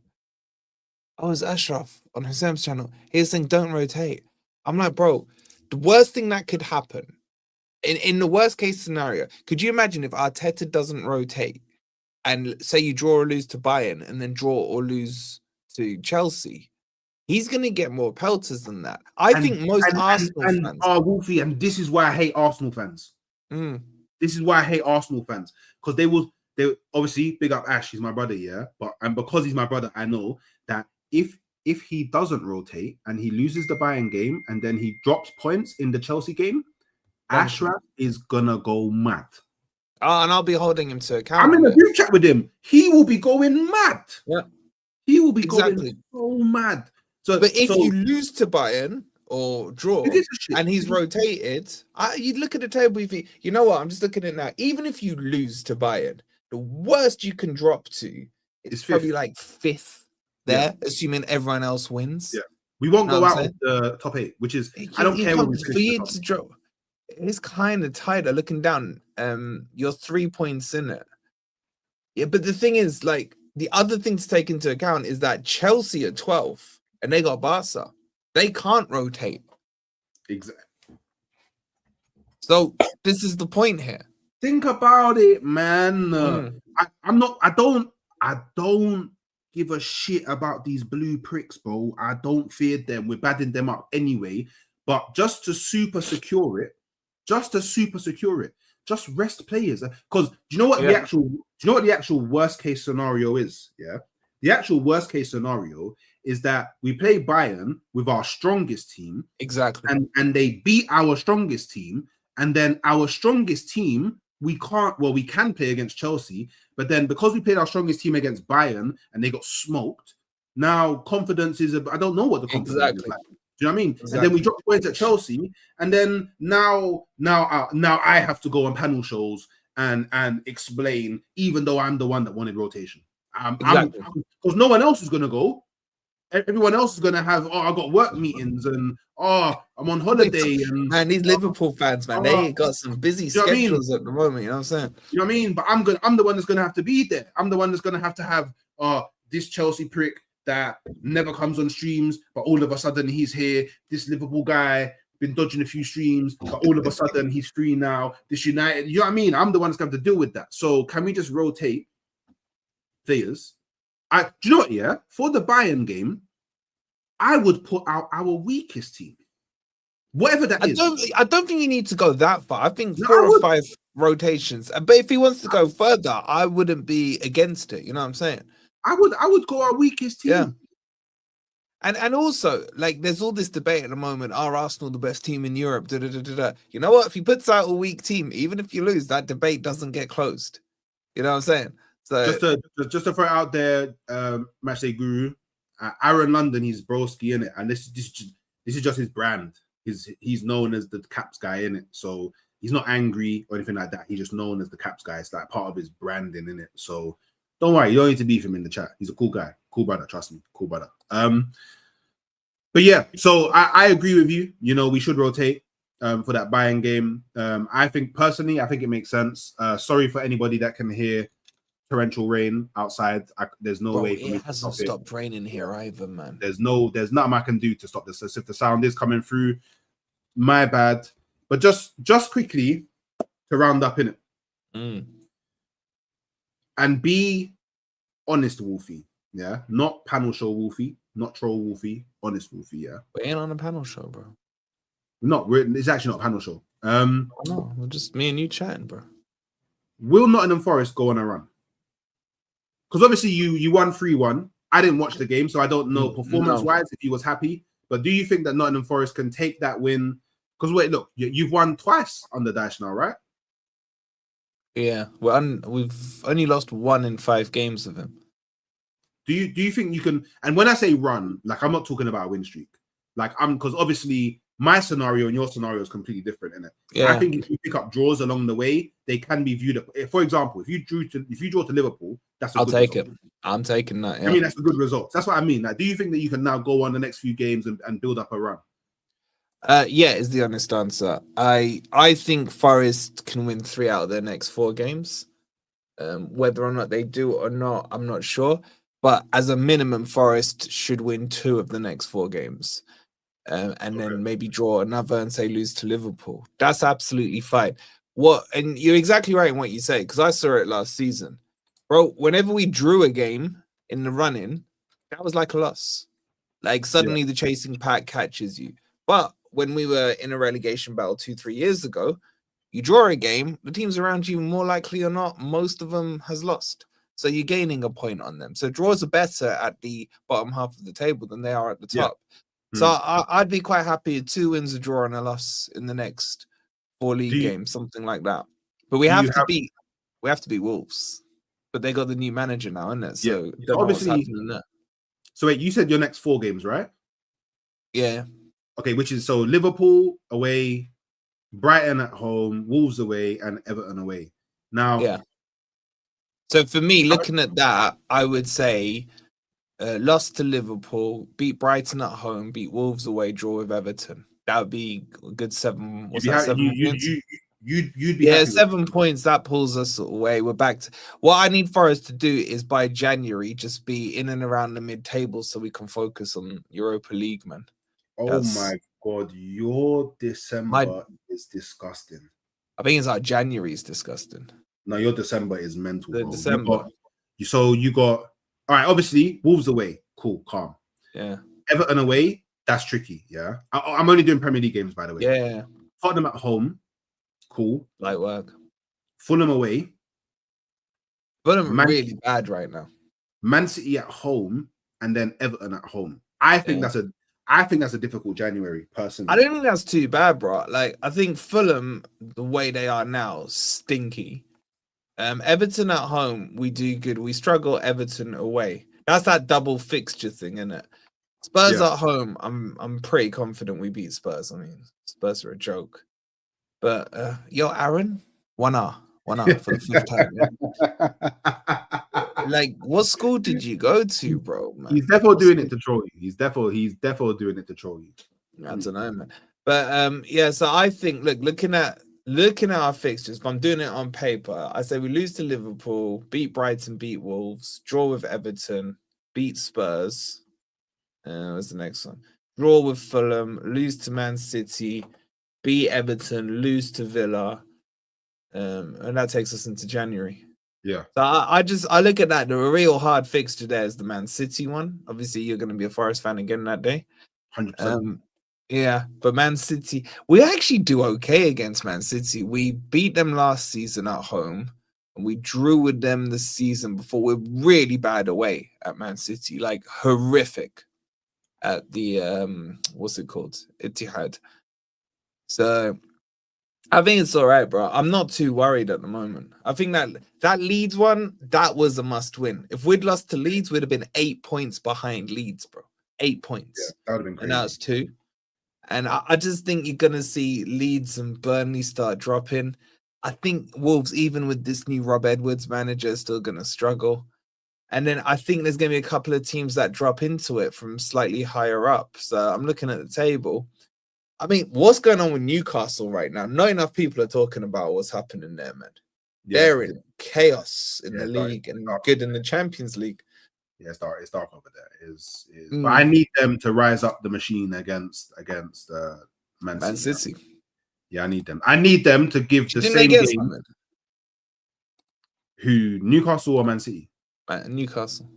I was Ashraf on Hassam's channel. He was saying don't rotate. I'm like, bro, the worst thing that could happen in the worst case scenario, could you imagine if Arteta doesn't rotate? And say you draw or lose to Bayern and then draw or lose to Chelsea, he's going to get more pelters than that. I think most Arsenal fans... Wolfie, and this is why I hate Arsenal fans. This is why I hate Arsenal fans. Because they obviously, big up Ash, he's my brother, yeah? And because he's my brother, I know that if he doesn't rotate and he loses the Bayern game and then he drops points in the Chelsea game, Ashraf is going to go mad. Oh, and I'll be holding him to account. I'm in a group chat with him. He will be going mad. Yeah, he will be going so mad. So, but if you lose to Bayern or draw and he's rotated, you look at the table. You know what? I'm just looking at it now. Even if you lose to Bayern, the worst you can drop to is probably like fifth there, assuming everyone else wins. Yeah, we won't go out with the top 8, which is I don't care what we for you to drop. It's kind of tighter looking down. You're 3 points in it. Yeah, but the thing is, like, the other thing to take into account is that Chelsea are 12th and they got Barca. They can't rotate. Exactly. So this is the point here. Think about it, man. I don't give a shit about these blue pricks, bro. I don't fear them. We're badding them up anyway. But just to super secure it, just rest players. Because do you know what the actual worst case scenario is? Yeah, the actual worst case scenario is that we play Bayern with our strongest team, exactly, and they beat our strongest team, and then our strongest team we can't. Well, we can play against Chelsea, but then because we played our strongest team against Bayern and they got smoked, now confidence is. I don't know what the confidence is like. Do you know what I mean? Exactly. And then we drop points at Chelsea, and then now I have to go on panel shows and explain, even though I'm the one that wanted rotation. Because no one else is going to go. Everyone else is going to have, I got work meetings, and I'm on holiday. And these Liverpool fans, man, they got some busy schedules at the moment. You know what I'm saying? You know what I mean? But I'm the one that's going to have to be there. I'm the one that's going to have this Chelsea prick that never comes on streams, but all of a sudden he's here. This Liverpool guy been dodging a few streams, but all of a sudden he's free now. This United, you know what I mean? I'm the one that's going to have to deal with that. So can we just rotate players? Do you know what? Yeah, for the Bayern game, I would put out our weakest team, whatever that is. I don't think you need to go that far. I think 4 or 5 rotations. But if he wants to go further, I wouldn't be against it. You know what I'm saying? I would go our weakest team. Yeah. And also, like, there's all this debate at the moment, are Arsenal the best team in Europe? You know what? If he puts out a weak team, even if you lose, that debate doesn't get closed. You know what I'm saying? So just to throw it out there, Matchday Guru, Aaron London, he's broski in it, and this is just his brand. He's known as the Caps guy in it, so he's not angry or anything like that. He's just known as the Caps guy. It's like part of his branding in it. So don't worry, you don't need to beef him in the chat. He's a cool guy, cool brother. Trust me, cool brother. But yeah, so I agree with you. You know, we should rotate for that Bayern game. I think personally, it makes sense. Sorry for anybody that can hear torrential rain outside. There's no way for me to hasn't stopped raining here either, man. There's nothing I can do to stop this. So if the sound is coming through, my bad. But just quickly to round up in it. And be honest, Wolfie. Yeah, not panel show Wolfie, not troll Wolfie, honest Wolfie. Yeah, we ain't on a panel show, bro. It's actually not a panel show. No, we're just me and you chatting, bro. will Nottingham Forest go on a run? Because obviously you won 3-1. I didn't watch the game, so I don't know performance-wise if he was happy. But do you think that Nottingham Forest can take that win? Because wait, look, you've won twice on the dash now, right? Yeah, we've only lost 1 in 5 games of him. Do you think you can? And when I say run, like I'm not talking about a win streak. Like because obviously my scenario and your scenario is completely different, isn't it? Yeah. I think if you pick up draws along the way, they can be viewed. For example, if you draw to Liverpool, that's I'll take it. I'm taking that. Yeah. I mean, that's a good result. That's what I mean. Like, do you think that you can now go on the next few games and build up a run? Yeah, is the honest answer. I think Forest can win 3 out of their next 4 games. Whether or not they do or not, I'm not sure. But as a minimum, Forest should win 2 of the next 4 games. And then maybe draw another and say lose to Liverpool. That's absolutely fine. And you're exactly right in what you say, because I saw it last season. Bro, whenever we drew a game in the run-in, that was like a loss. Like suddenly the chasing pack catches you. But when we were in a relegation battle 2-3 years ago, you draw a game, the teams around you, more likely or not, most of them has lost. So you're gaining a point on them. So draws are better at the bottom half of the table than they are at the top. So I'd be quite happy with 2 wins, a draw, and a loss in the next 4 league games, something like that. But we have to beat Wolves. But they got the new manager now, isn't it? So obviously, so wait, you said your next 4 games, right? Yeah. Okay, which is so Liverpool away, Brighton at home, Wolves away, and Everton away. Now, yeah. So for me, looking at that, I would say lost to Liverpool, beat Brighton at home, beat Wolves away, draw with Everton. That would be a good 7. What's that? 7 points? You'd be 7 points. That pulls us away. We're back to what I need Forest to do is by January just be in and around the mid-table so we can focus on Europa League, man. Oh my God, your December is disgusting. I think it's like January is disgusting. No, your December is mental. Bro. December. You got all right. Obviously, Wolves away, cool, calm. Yeah. Everton away, that's tricky. Yeah, I'm only doing Premier League games, by the way. Yeah. Tottenham at home, cool. Light work. Fulham away. Fulham really bad right now. Man City at home, and then Everton at home. I think that's a difficult January, personally. I don't think that's too bad, bro. Like, I think Fulham, the way they are now, stinky. Everton at home, we do good. We struggle Everton away. That's that double fixture thing, isn't it? Spurs at home, I'm pretty confident we beat Spurs. I mean, Spurs are a joke. But Aaron, 1-0 for the 5th time. Like, what school did you go to, bro? Man? He's definitely doing it to troll you. He's definitely doing it to troll you. I don't know, man. But so I think looking at our fixtures, if I'm doing it on paper, I say we lose to Liverpool, beat Brighton, beat Wolves, draw with Everton, beat Spurs. What's the next one? Draw with Fulham, lose to Man City, beat Everton, lose to Villa. And that takes us into January. Yeah. So I look at that. The real hard fixture there is the Man City one. Obviously, you're going to be a Forest fan again that day. 100%. Yeah, but Man City, we actually do okay against Man City. We beat them last season at home, and we drew with them the season before. We're really bad away at Man City, like horrific at the what's it called? Etihad. So I think it's all right, bro. I'm not too worried at the moment. I think that Leeds one, that was a must win. If we'd lost to Leeds, we'd have been 8 points behind Leeds, bro. 8 points. Yeah, that would have been crazy. And now it's 2. And I just think you're going to see Leeds and Burnley start dropping. I think Wolves, even with this new Rob Edwards manager, is still going to struggle. And then I think there's going to be a couple of teams that drop into it from slightly higher up. So I'm looking at the table. I mean, what's going on with Newcastle right now? Not enough people are talking about what's happening there, man. Yeah, they're in chaos in the league and good in the Champions League. Yeah, it's dark over there. But I need them to rise up the machine against Man City. Yeah, I need them. I need them to give the same game. Who, Newcastle or Man City? Newcastle.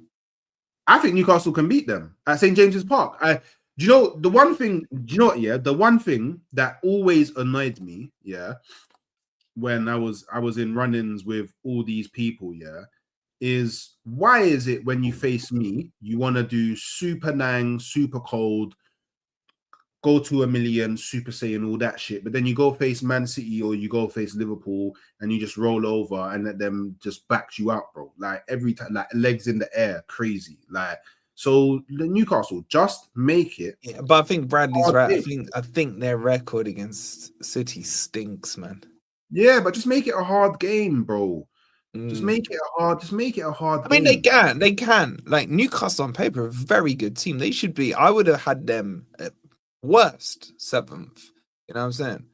I think Newcastle can beat them at St. James's Park. Do you know the one thing? Do you know what? Yeah, the one thing that always annoyed me, when I was in run-ins with all these people, yeah, is why is it when you face me, you want to do super nang, super cold, go to 1,000,000, Super Saiyan, all that shit. But then you go face Man City or you go face Liverpool and you just roll over and let them just back you out, bro. Like every time, like legs in the air, crazy. Like, so the Newcastle, just make it. Yeah, but I think Bradley's right. Game. I think their record against City stinks, man. Yeah, but just make it a hard game, bro. Just make it a hard I mean, game. they can. Like Newcastle on paper, a very good team. They should be. I would have had them at worst 7th. You know what I'm saying?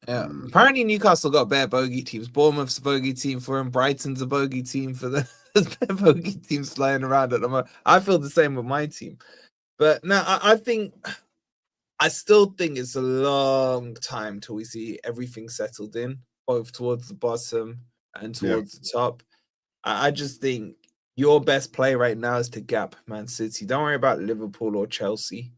Yeah. Apparently, Newcastle got better bogey teams. Bournemouth's a bogey team for them. Brighton's a bogey team for them. There's bogey teams flying around at the moment. I feel the same with my team. But no, I still think it's a long time till we see everything settled in, both towards the bottom and towards the top. I just think your best play right now is to gap Man City. Don't worry about Liverpool or Chelsea.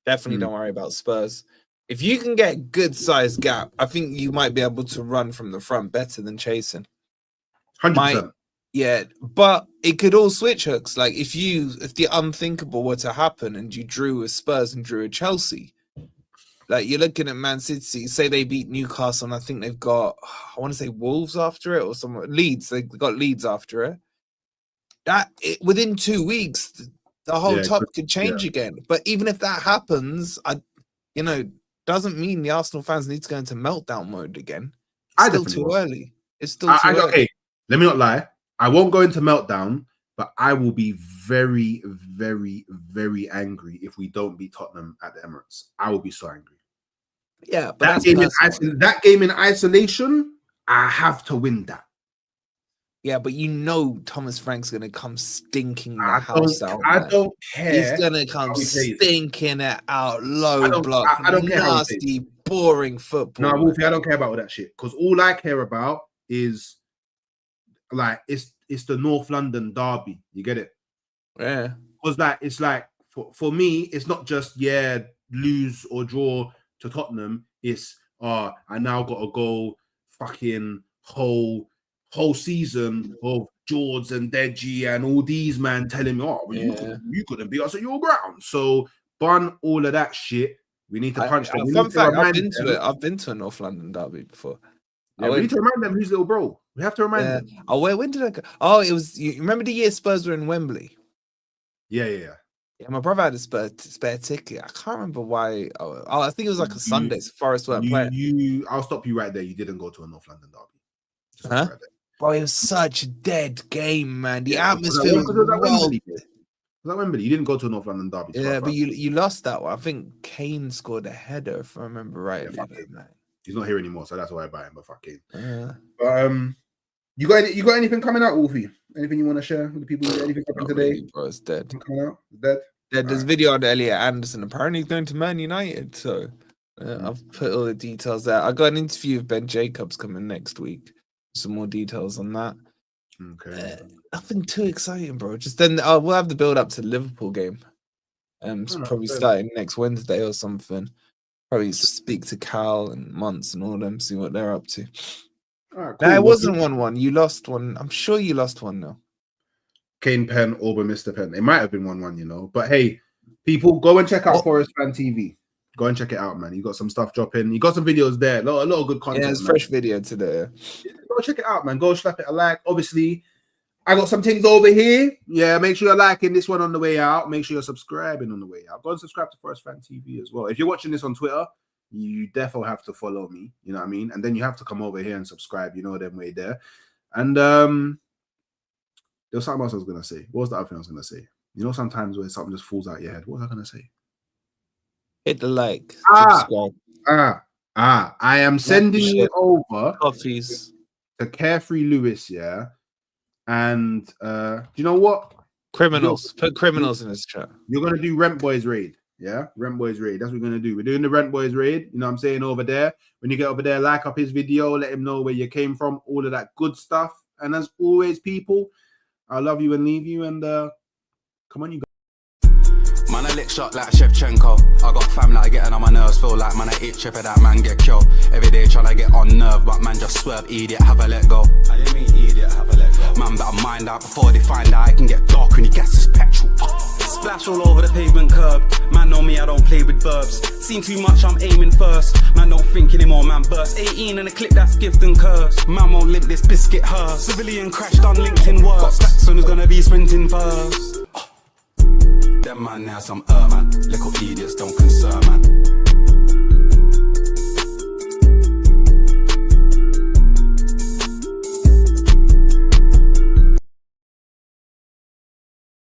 Definitely don't worry about Spurs. If you can get good size gap, I think you might be able to run from the front better than chasing. 100%. Yeah, but it could all switch hooks. Like if the unthinkable were to happen and you drew a Spurs and drew a Chelsea, like you're looking at Man City, say they beat Newcastle and I think they've got, I want to say Wolves after it or some Leeds. They've got Leeds after it. Within 2 weeks, the whole top could change again. But even if that happens, doesn't mean the Arsenal fans need to go into meltdown mode again. It's still too early. It's still too early. Okay, let me not lie. I won't go into meltdown, but I will be very, very, very angry if we don't beat Tottenham at the Emirates. I will be so angry. Yeah, but that game in isolation, I have to win that. Yeah, but Thomas Frank's gonna come stinking the house out. I don't care. He's gonna come stinking it out, low block. I don't care. Nasty, boring football. No, Wolfie, I don't care about all that shit because all I care about is like it's the North London derby. You get it? Yeah. Because it's like for me, it's not just lose or draw to Tottenham. It's I now got to go fucking whole season of George and Deji and all these man telling me, you couldn't beat us at your ground. So bun all of that shit. We need to punch them. Fun fact, I've been to a North London derby before. Yeah, we need to remind them who's little bro. We have to remind them. Oh, when did I go? Oh, it was. You remember the year Spurs were in Wembley? Yeah. Yeah, my brother had a spare ticket. I can't remember why. Oh, I think it was like a Sunday. Forest weren't playing. I'll stop you right there. You didn't go to a North London derby. Just right there. Bro, it was such a dead game, man. The atmosphere was Wembley. Was that Wembley? You didn't go to a North London derby. Yeah, but you lost that one. I think Kane scored a header, if I remember right. Yeah, he's not here anymore, so that's why I buy him. But fuck Kane. But you got anything coming out, Wolfie? Anything you want to share with the people? Anything happening today? Really, bro, it's dead. Coming out? It's dead. There's a video on Elliot Anderson. Apparently, he's going to Man United. So I've put all the details there. I got an interview with Ben Jacobs coming next week. Some more details on that. Okay. Nothing too exciting, bro. Just then we'll have the build up to the Liverpool game. Probably starting next Wednesday or something. Probably speak to Cal and Muntz and all them, see what they're up to. Right, cool. No, it wasn't 1-1. You lost one. I'm sure you lost one now. Kane Penn, Auburn missed a pen. It might have been 1-1, But hey, people, go and check out Forest Fan TV. Go and check it out, man. You got some stuff dropping. You got some videos there. A lot of good content. Yeah, it's fresh video today. Yeah, go check it out, man. Go slap it a like. Obviously, I got some things over here. Yeah, make sure you're liking this one on the way out. Make sure you're subscribing on the way out. Go and subscribe to Forest Fan TV as well. If you're watching this on Twitter, you definitely have to follow me. You know what I mean? And then you have to come over here and subscribe. You know them way there. And there was something else I was going to say. What was the other thing I was going to say? You know, sometimes when something just falls out of your head. What was I going to say? Hit the like. Subscribe. I am sending it over coffees to Carefree Lewis, yeah. And do you know what? Criminals. Put criminals in this chat. You're gonna do Rent Boys raid, yeah? Rent Boys raid. That's what we're gonna do. We're doing the Rent Boys raid. You know what I'm saying over there. When you get over there, like up his video, let him know where you came from, all of that good stuff. And as always, people, I love you and leave you. And come on, you guys. Man, I lick shot like Shevchenko. I got fam like getting on my nerves. Feel like man, I itch if that man get killed. Every day tryna get on nerve, but man just swerve, idiot, have a let go. I mean idiot, have a let go. Man better mind out before they find out it can get dark when he gets his petrol. Splash all over the pavement curb. Man know me, I don't play with verbs. Seen too much, I'm aiming first. Man don't think anymore, man burst. 18 in a clip that's gift and curse. Man won't limp this biscuit hers. Civilian crashed on LinkedIn work. Got stacks on who's gonna be sprinting first. Them man now some man. Little idiots don't concern man.